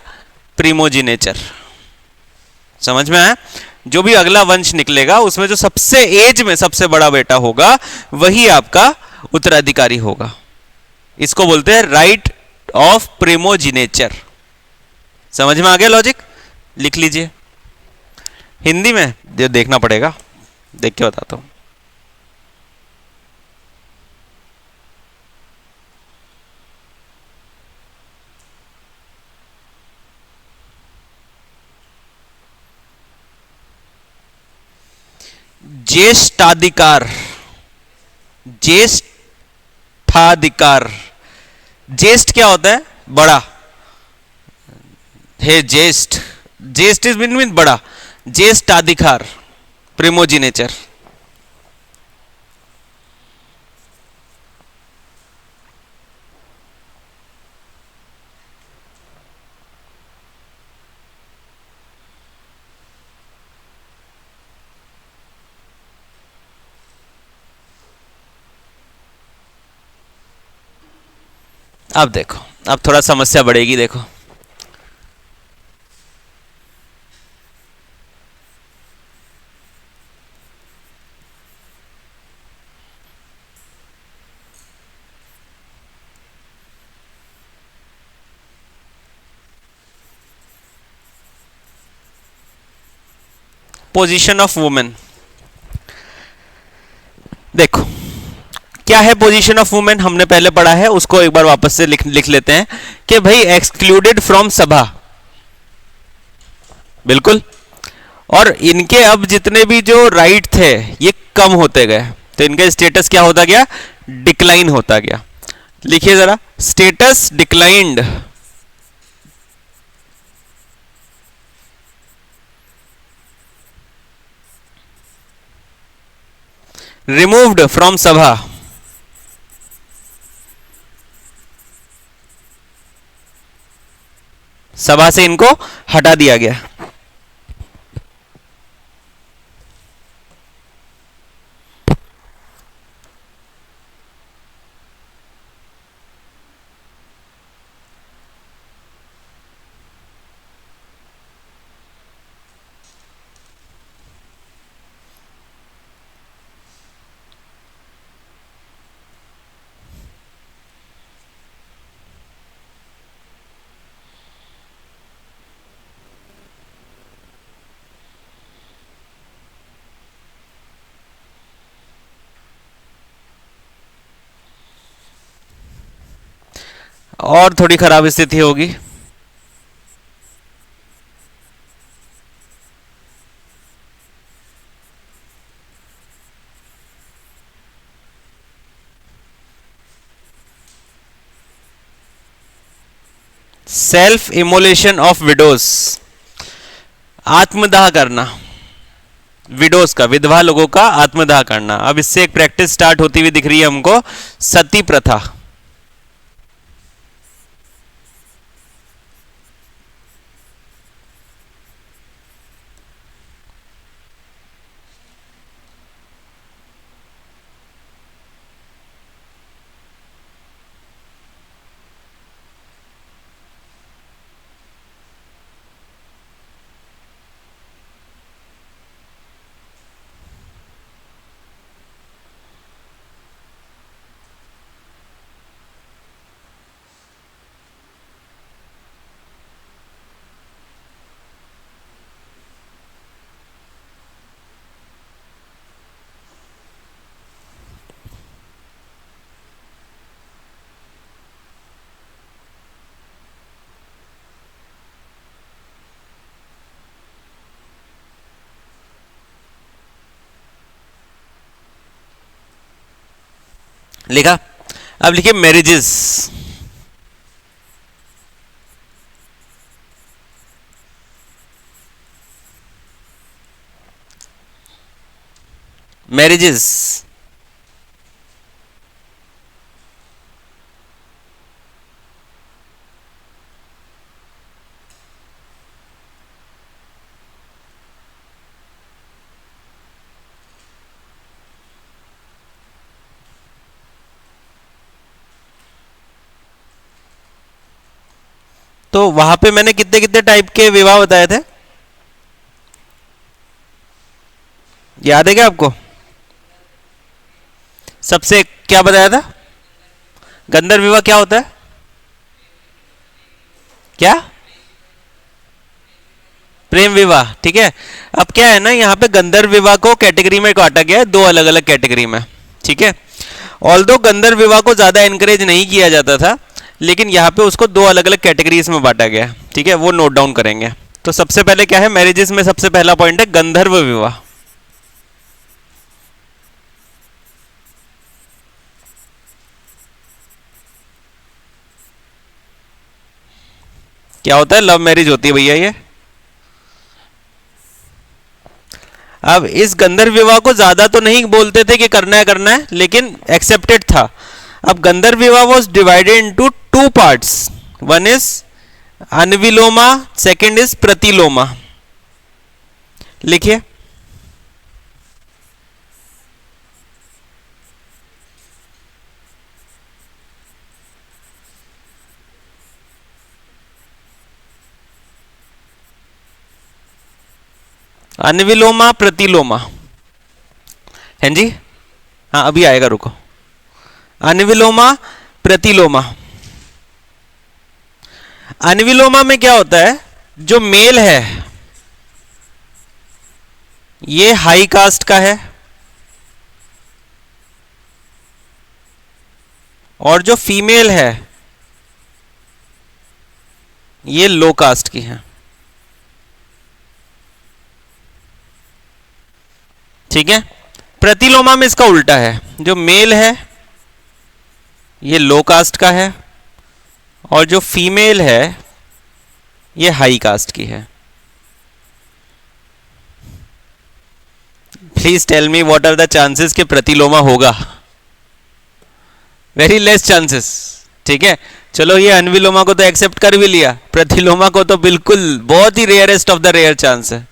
प्रिमोजिनेचर। समझ में आया? जो भी अगला वंश निकलेगा उसमें जो सबसे एज में सबसे बड़ा बेटा होगा वही आपका उत्तराधिकारी होगा। इसको बोलते हैं राइट ऑफ प्रिमोजिनेचर। समझ में आ गया लॉजिक? लिख लीजिए। हिंदी में जो देखना पड़ेगा, देख के बताता हूँ। ज्येष्ठाधिकार, ज्येष्ठाधिकार, ज्येष्ठ क्या होता है? बड़ा है, ज्येष्ठ, ज्येष्ठ इज मीन बड़ा, ज्येष्ठाधिकार, प्रिमोजिनेचर। अब देखो, अब थोड़ा समस्या बढ़ेगी, देखो। पोजीशन ऑफ वुमेन, देखो क्या है पोजीशन ऑफ वुमेन, हमने पहले पढ़ा है, उसको एक बार वापस से लिख लेते हैं कि भाई एक्सक्लूडेड फ्रॉम सभा, बिल्कुल। और इनके अब जितने भी जो राइट थे ये कम होते गए, तो इनका स्टेटस क्या होता गया? डिक्लाइन होता गया। लिखिए जरा, स्टेटस डिक्लाइंड, रिमूव्ड फ्रॉम सभा, सभा से इनको हटा दिया गया। और थोड़ी खराब स्थिति होगी। सेल्फ इमोलेशन ऑफ विडोज, आत्मदाह करना, विडोज का, विधवा लोगों का आत्मदाह करना। अब इससे एक प्रैक्टिस स्टार्ट होती हुई दिख रही है हमको, सती प्रथा। लिखा। अब लिखिए मैरिजेस, मैरिजेस, तो वहां पे मैंने कितने कितने टाइप के विवाह बताए थे, याद है क्या आपको? सबसे क्या बताया था? गंधर्व विवाह क्या होता है? क्या? प्रेम विवाह, ठीक है। अब क्या है ना, यहाँ पे गंधर्व विवाह को कैटेगरी में काटा गया है, दो अलग अलग कैटेगरी में, ठीक है। ऑल्दो गंधर्व विवाह को ज्यादा एनकरेज नहीं किया जाता था, लेकिन यहाँ पे उसको दो अलग अलग कैटेगरीज में बांटा गया, ठीक है, वो नोट डाउन करेंगे। तो सबसे पहले क्या है, मैरिजेस में सबसे पहला पॉइंट है गंधर्व विवाह। क्या होता है, लव मैरिज होती है भैया ये। अब इस गंधर्व विवाह को ज्यादा तो नहीं बोलते थे कि करना है, लेकिन एक्सेप्टेड था। अब Gandharva vivah was divided into two parts, one is anuloma, second is pratiloma. लिखिए, अनविलोमा प्रतिलोमा, हैं जी, हाँ अभी आएगा, रुको। अनविलोमा प्रतिलोमा। अनविलोमा में क्या होता है, जो मेल है ये हाई कास्ट का है, और जो फीमेल है ये लो कास्ट की है, ठीक है। प्रतिलोमा में इसका उल्टा है, जो मेल है ये लो कास्ट का है, और जो फीमेल है ये हाई कास्ट की है। Please tell me what are the chances कि प्रतिलोमा होगा। वेरी लेस चांसेस, ठीक है। चलो ये अनविलोमा को तो एक्सेप्ट कर भी लिया, प्रतिलोमा को तो बिल्कुल बहुत ही rarest of the rare chance है।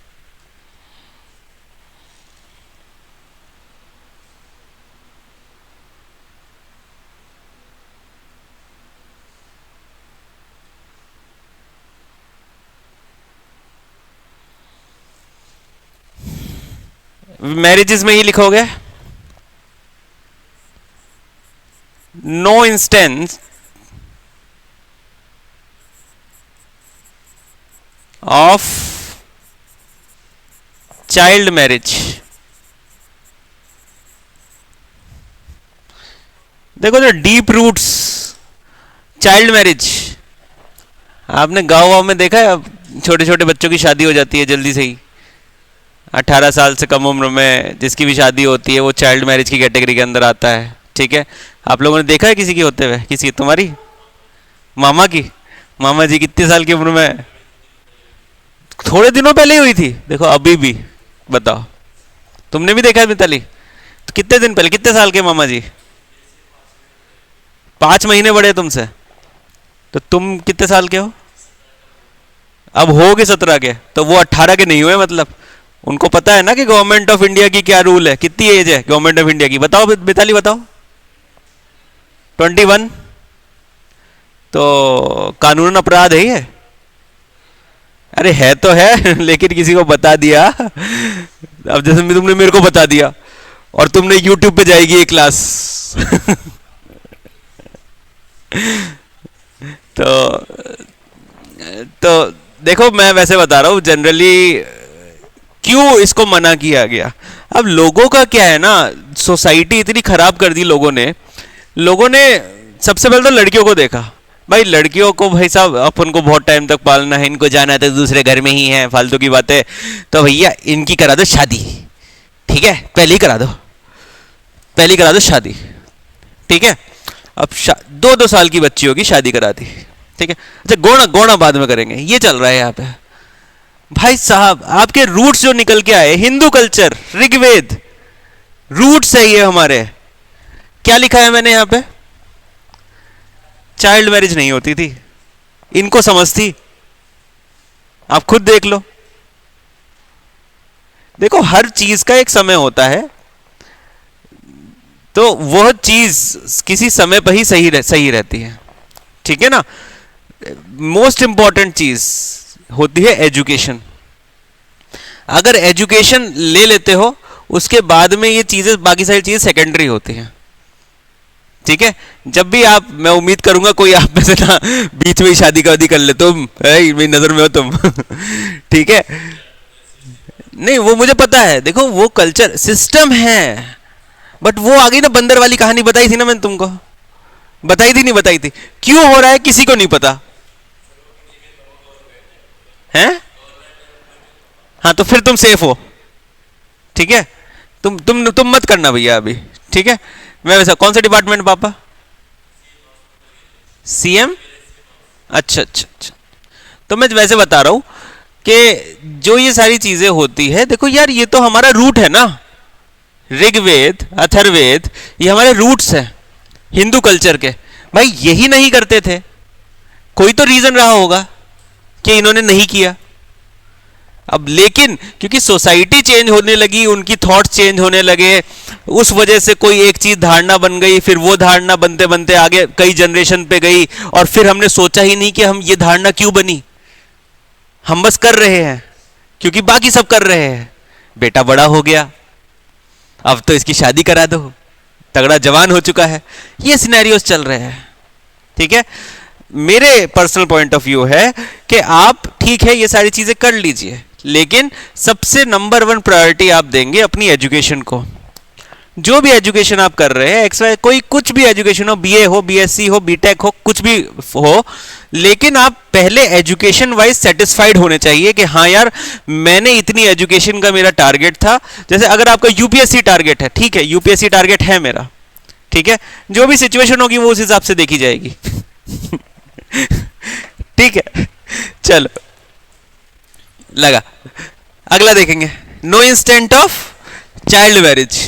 मैरिजेस में ही लिखोगे, no instance of child marriage. देखो जो डीप रूट्स चाइल्ड मैरिज, आपने गांव में देखा है, छोटे छोटे बच्चों की शादी हो जाती है जल्दी से ही, 18 साल से कम उम्र में जिसकी भी शादी होती है वो चाइल्ड मैरिज की कैटेगरी के अंदर आता है, ठीक है। आप लोगों ने देखा है किसी की होते हुए, किसी तुम्हारी मामा की, मामा जी कितने साल की उम्र में, थोड़े दिनों पहले ही हुई थी, देखो अभी भी, बताओ तुमने भी देखा है मिताली, तो कितने दिन पहले, कितने साल के मामा जी, 5 महीने बड़े तुमसे, तो तुम कितने साल के हो, अब हो गए 17 के, तो वो 18 के नहीं हुए, मतलब उनको पता है ना कि गवर्नमेंट ऑफ इंडिया की क्या रूल है, कितनी एज है गवर्नमेंट ऑफ इंडिया की, बताओ मिताली बताओ। 21, तो कानूनन अपराध है ये, अरे है तो है लेकिन किसी को बता दिया, अब जैसे तुमने मेरे को बता दिया और तुमने यूट्यूब पे जाएगी ये क्लास तो देखो मैं वैसे बता रहा हूँ जनरली क्यों इसको मना किया गया। अब लोगों का क्या है ना, सोसाइटी इतनी खराब कर दी लोगों ने सबसे पहले तो लड़कियों को देखा, भाई लड़कियों को भाई साहब अपन को बहुत टाइम तक पालना है, इनको जाना है तो दूसरे घर में ही है, फालतू की बातें, तो भैया इनकी करा दो शादी, ठीक है, पहले ही करा दो शादी, ठीक है। अब 2-2 साल की बच्ची होगी, शादी करा दी, ठीक है। अच्छा गोणा बाद में करेंगे, ये चल रहा है यहाँ पे। भाई साहब आपके रूट्स जो निकल के आए, हिंदू कल्चर, ऋग्वेद, रूट्स है ये हमारे, क्या लिखा है मैंने यहाँ पे, चाइल्ड मैरिज नहीं होती थी, इनको समझ थी, आप खुद देख लो। देखो हर चीज का एक समय होता है, तो वह चीज किसी समय पर ही सही रहती है, ठीक है ना। मोस्ट इंपॉर्टेंट चीज होती है एजुकेशन। अगर एजुकेशन ले लेते हो उसके बाद में ये चीजें, बाकी सारी चीजें सेकेंडरी होती हैं, ठीक है, जब भी आप, मैं उम्मीद करूंगा कोई आप में से ना बीच में ही शादी का वादी कर ले, तुम मेरी नजर में हो तुम ठीक है, नहीं वो मुझे पता है, देखो वो कल्चर सिस्टम है, बट वो आगे ना बंदर वाली कहानी बताई थी ना मैंने तुमको, बताई थी नहीं बताई थी, क्यों हो रहा है किसी को नहीं पता है। हाँ तो फिर तुम सेफ हो, ठीक है, तुम मत करना भैया अभी, ठीक है। मैं वैसा कौन सा डिपार्टमेंट पापा? सीएम, अच्छा अच्छा अच्छा। तो मैं वैसे बता रहा हूं कि जो ये सारी चीजें होती है, देखो यार ये तो हमारा रूट है ना, ऋग्वेद अथर्ववेद ये हमारे रूट्स हैं हिंदू कल्चर के। भाई यही नहीं करते थे, कोई तो रीजन रहा होगा कि इन्होंने नहीं किया। अब लेकिन क्योंकि सोसाइटी चेंज होने लगी, उनकी थॉट्स चेंज होने लगे, उस वजह से कोई एक चीज धारणा बन गई, फिर वो धारणा बनते बनते आगे कई जनरेशन पे गई, और फिर हमने सोचा ही नहीं कि हम ये धारणा क्यों बनी, हम बस कर रहे हैं क्योंकि बाकी सब कर रहे हैं। बेटा बड़ा हो गया, अब तो इसकी शादी करा दो, तगड़ा जवान हो चुका है, ये सिनेरियोस चल रहे हैं, ठीक है। मेरे पर्सनल पॉइंट ऑफ व्यू है कि आप ठीक है ये सारी चीजें कर लीजिए, लेकिन सबसे नंबर 1 प्रायोरिटी आप देंगे अपनी एजुकेशन को। जो भी एजुकेशन आप कर रहे हैं, एक्स कोई कुछ भी एजुकेशन हो, बीए हो, बीएससी हो, बीटेक हो, कुछ भी हो, लेकिन आप पहले एजुकेशन वाइज सेटिस्फाइड होने चाहिए कि हाँ यार मैंने इतनी एजुकेशन का मेरा टारगेट था। जैसे अगर आपका यूपीएससी टारगेट है, ठीक है यूपीएससी टारगेट है मेरा, ठीक है, जो भी सिचुएशन होगी वो उस हिसाब से देखी जाएगी ठीक है, चलो लगा। अगला देखेंगे, no instance of child marriage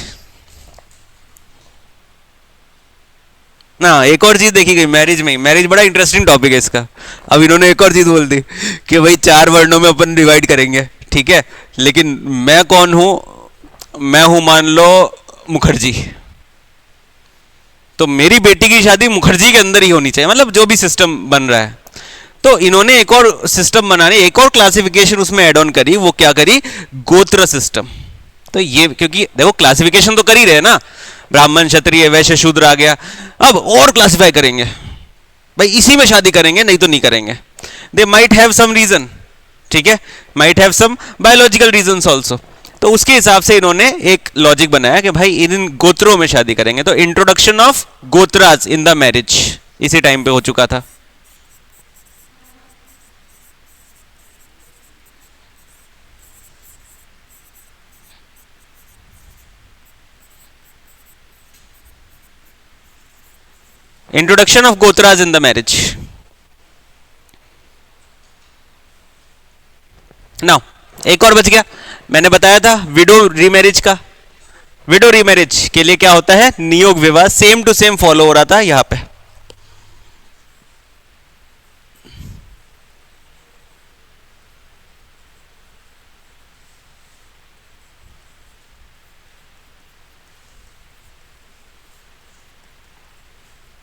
ना। एक और चीज देखी गई मैरिज में, मैरिज बड़ा इंटरेस्टिंग टॉपिक है इसका। अब इन्होंने एक और चीज बोल दी कि भाई 4 वर्णों में अपन डिवाइड करेंगे, ठीक है, लेकिन मैं कौन हूं, मैं हूं मान लो मुखर्जी, तो मेरी बेटी की शादी मुखर्जी के अंदर ही होनी चाहिए, मतलब जो भी सिस्टम बन रहा है। तो इन्होंने एक और सिस्टम बनाने, एक और क्लासिफिकेशन उसमें ऐड ऑन करी, वो क्या करी, गोत्र सिस्टम। तो ये क्योंकि देखो क्लासिफिकेशन तो कर ही रहे ना, ब्राह्मण क्षत्रिय वैश्य शूद्र आ गया, अब और क्लासिफाई करेंगे, भाई इसी में शादी करेंगे नहीं तो नहीं करेंगे। They might have some reason, ठीक है, might have some biological reasons also. तो उसके हिसाब से इन्होंने एक लॉजिक बनाया कि भाई इन गोत्रों में शादी करेंगे। तो introduction of gotras in the marriage इसी टाइम पे हो चुका था। Introduction of gotras in the marriage. Now एक और बच गया, मैंने बताया था विडो रीमैरिज का। विडो रीमैरिज के लिए क्या होता है, नियोग विवाह, सेम टू सेम फॉलो हो रहा था यहां पे।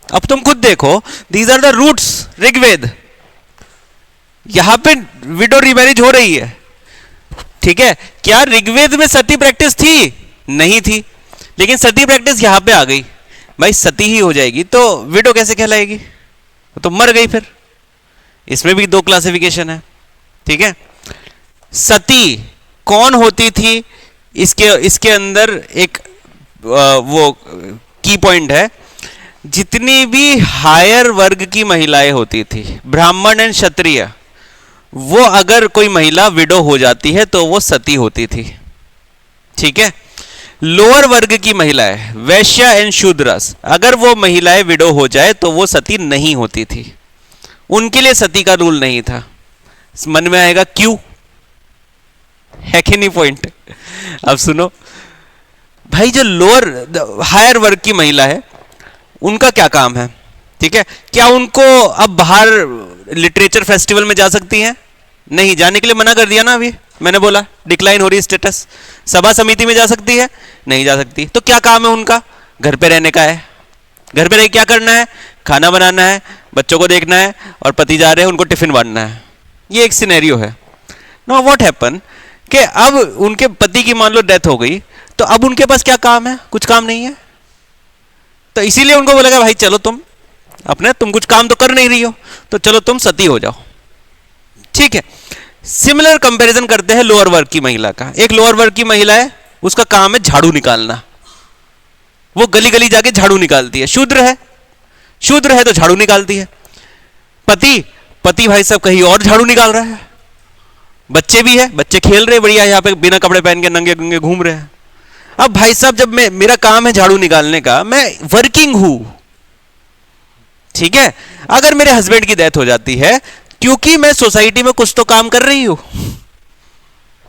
अब तुम खुद देखो, these are the roots, Rigveda, यहां पे विडो रीमैरिज हो रही है, ठीक है। क्या ऋग्वेद में सती प्रैक्टिस थी? नहीं थी, लेकिन सती प्रैक्टिस यहां पे आ गई, भाई सती ही हो जाएगी तो विडो कैसे कहलाएगी, तो मर गई फिर। इसमें भी 2 क्लासिफिकेशन है, ठीक है। सती कौन होती थी, इसके इसके अंदर एक वो की पॉइंट है, जितनी भी हायर वर्ग की महिलाएं होती थी, ब्राह्मण एंड क्षत्रिय, वो अगर कोई महिला विडो हो जाती है तो वो सती होती थी, ठीक है। लोअर वर्ग की महिलाएं, वैश्य एंड शूद्रस, अगर वो महिलाएं विडो हो जाए तो वो सती नहीं होती थी, उनके लिए सती का रूल नहीं था। मन में आएगा क्यों, है कि नहीं पॉइंट। अब सुनो भाई, जो लोअर हायर वर्ग की महिला है उनका क्या काम है, ठीक है। क्या उनको अब बाहर लिटरेचर फेस्टिवल में जा सकती हैं? नहीं, जाने के लिए मना कर दिया ना अभी मैंने, बोला डिक्लाइन हो रही स्टेटस। सभा समिति में जा सकती है? नहीं जा सकती। तो क्या काम है उनका, घर पे रहने का है। घर पे रह क्या करना है, खाना बनाना है, बच्चों को देखना है, और पति जा रहे हैं उनको टिफिन बांटना है। ये एक सिनेरियो है। नाउ व्हाट हैपन कि अब उनके पति की मान लो डेथ हो गई, तो अब उनके पास क्या काम है, कुछ काम नहीं है। तो इसीलिए उनको बोलेगा भाई चलो तुम कुछ काम तो कर नहीं रही हो, तो चलो तुम सती हो जाओ। ठीक है, सिमिलर कंपैरिजन करते हैं लोअर वर्ग की महिला का। एक लोअर वर्ग की महिला है, उसका काम है झाड़ू निकालना, वो गली गली जाके झाड़ू निकालती है। शूद्र है तो झाड़ू निकालती है। पति भाई साहब कहीं और झाड़ू निकाल रहा है। बच्चे भी है, बच्चे खेल रहे बढ़िया, यहाँ पे बिना कपड़े पहन के नंगे गंगे घूम रहे हैं। अब भाई साहब जब मेरा काम है झाड़ू निकालने का, मैं वर्किंग हूं, ठीक है, अगर मेरे हस्बैंड की डेथ हो जाती है, क्योंकि मैं सोसाइटी में कुछ तो काम कर रही हूं,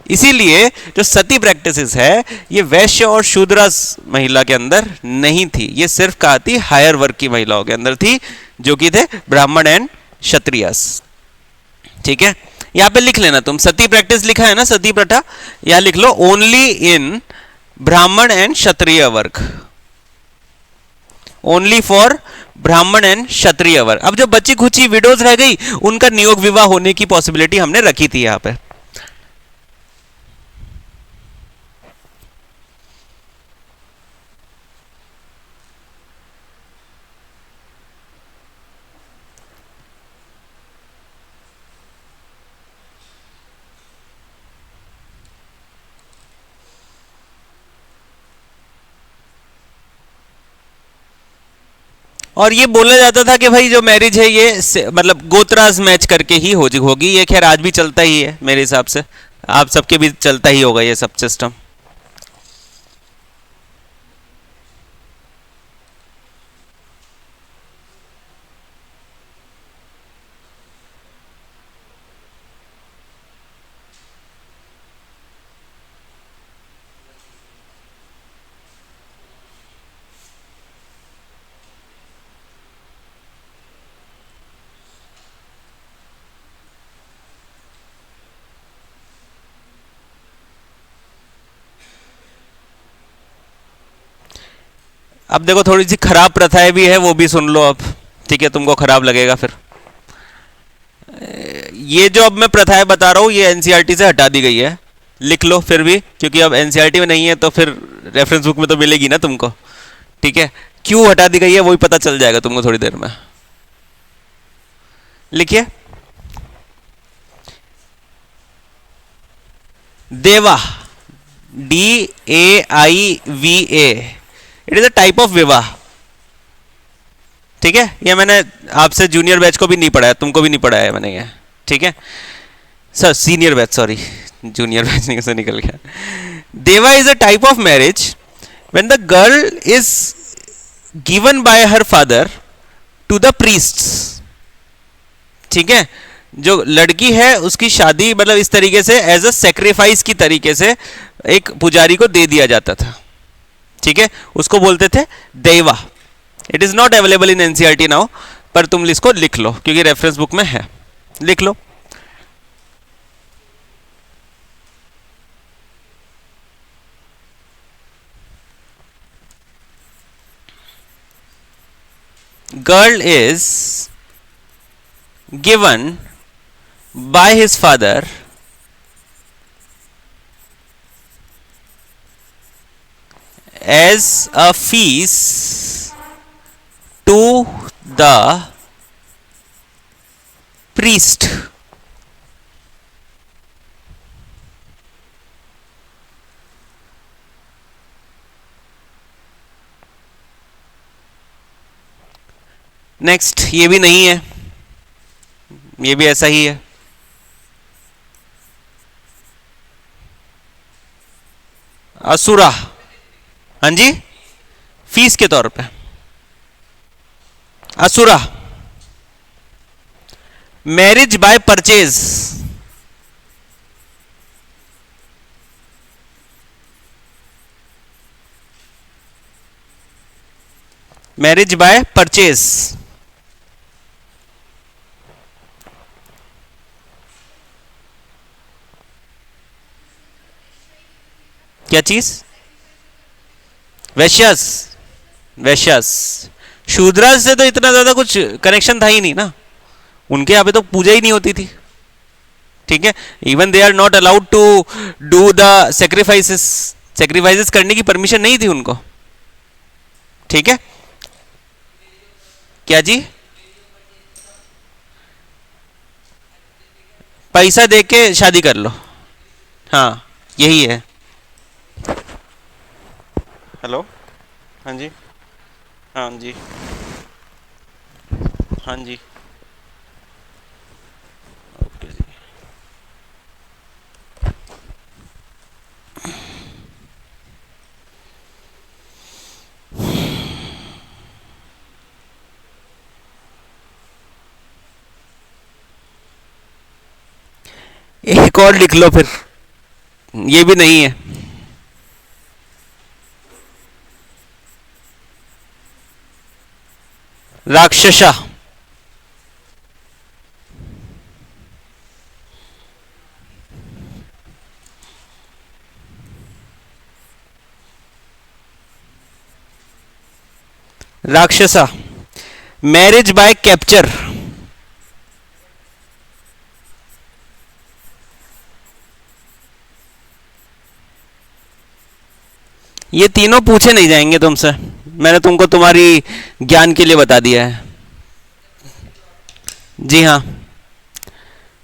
इसीलिए जो सती प्रैक्टिसेस है ये वैश्य और शूद्र महिला के अंदर नहीं थी, ये सिर्फ कहा थी हायर वर्ग की महिलाओं के अंदर थी, जो कि थे ब्राह्मण एंड क्षत्रियस। ठीक है, यहां पे लिख लेना तुम, सती प्रैक्टिस लिखा है ना, सती प्रथा, यहां लिख लो ओनली इन ब्राह्मण एंड क्षत्रिय वर्ग, ओनली फॉर ब्राह्मण एंड क्षत्रिय वर्ग। अब जो बची खुची विडोज रह गई, उनका नियोग विवाह होने की पॉसिबिलिटी हमने रखी थी यहां पे। और ये बोला जाता था कि भाई जो मैरिज है ये मतलब गोत्रास मैच करके ही होगी। ये खैर आज भी चलता ही है मेरे हिसाब से, आप सबके भी चलता ही होगा ये सब सिस्टम। अब देखो थोड़ी सी खराब प्रथाएं भी है, वो भी सुन लो अब, ठीक है, तुमको खराब लगेगा फिर। ये जो अब मैं प्रथाएं बता रहा हूं ये एनसीईआरटी से हटा दी गई है, लिख लो फिर भी, क्योंकि अब एनसीईआरटी में नहीं है तो फिर रेफरेंस बुक में तो मिलेगी ना तुमको। ठीक है, क्यों हटा दी गई है वही पता चल जाएगा तुमको थोड़ी देर में। लिखिए, देवा, DAIVA, it is a type of विवाह। ठीक है, ये मैंने आपसे जूनियर बैच को भी नहीं पढ़ाया, तुमको भी नहीं पढ़ाया मैंने ये। ठीक है sir, senior batch, sorry junior batch नहीं से निकल गया। Daiva is a type of marriage when the girl is given by her father to the priests. ठीक है, जो लड़की है उसकी शादी मतलब इस तरीके से एज अ सेक्रीफाइस की तरीके से एक पुजारी को दे दिया जाता था। ठीक है, उसको बोलते थे देवा। It is not available in NCERT now, पर तुम इसको लिख लो क्योंकि रेफरेंस बुक में है, लिख लो। Girl is given by his father as a fees to the priest। Next, ये भी नहीं है, ये भी ऐसा ही है। असुरा, हाँ जी, फीस के तौर पे Asura. Marriage by purchase, marriage by purchase, क्या चीज? वैश्यास, वैश्यास। शूद्रास से तो इतना ज्यादा कुछ कनेक्शन था ही नहीं ना, उनके यहाँ पे तो पूजा ही नहीं होती थी। ठीक है, even they are not allowed to do the sacrifices, sacrifices करने की परमिशन नहीं थी उनको। ठीक है, क्या जी? पैसा दे के शादी कर लो। हाँ, यही है। हेलो। हाँ जी। हाँ जी। हाँ जी। ओके जी। एक और लिख लो फिर। ये भी नहीं है। Rakshasa. Rakshasa. Marriage by capture. ये तीनों पूछे नहीं जाएंगे तुमसे। मैंने तुमको तुम्हारी ज्ञान के लिए बता दिया है। जी हाँ।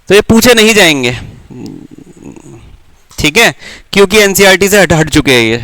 तो ये पूछे नहीं जाएंगे। ठीक है, क्योंकि एनसीईआरटी से हट हट चुके हैं ये।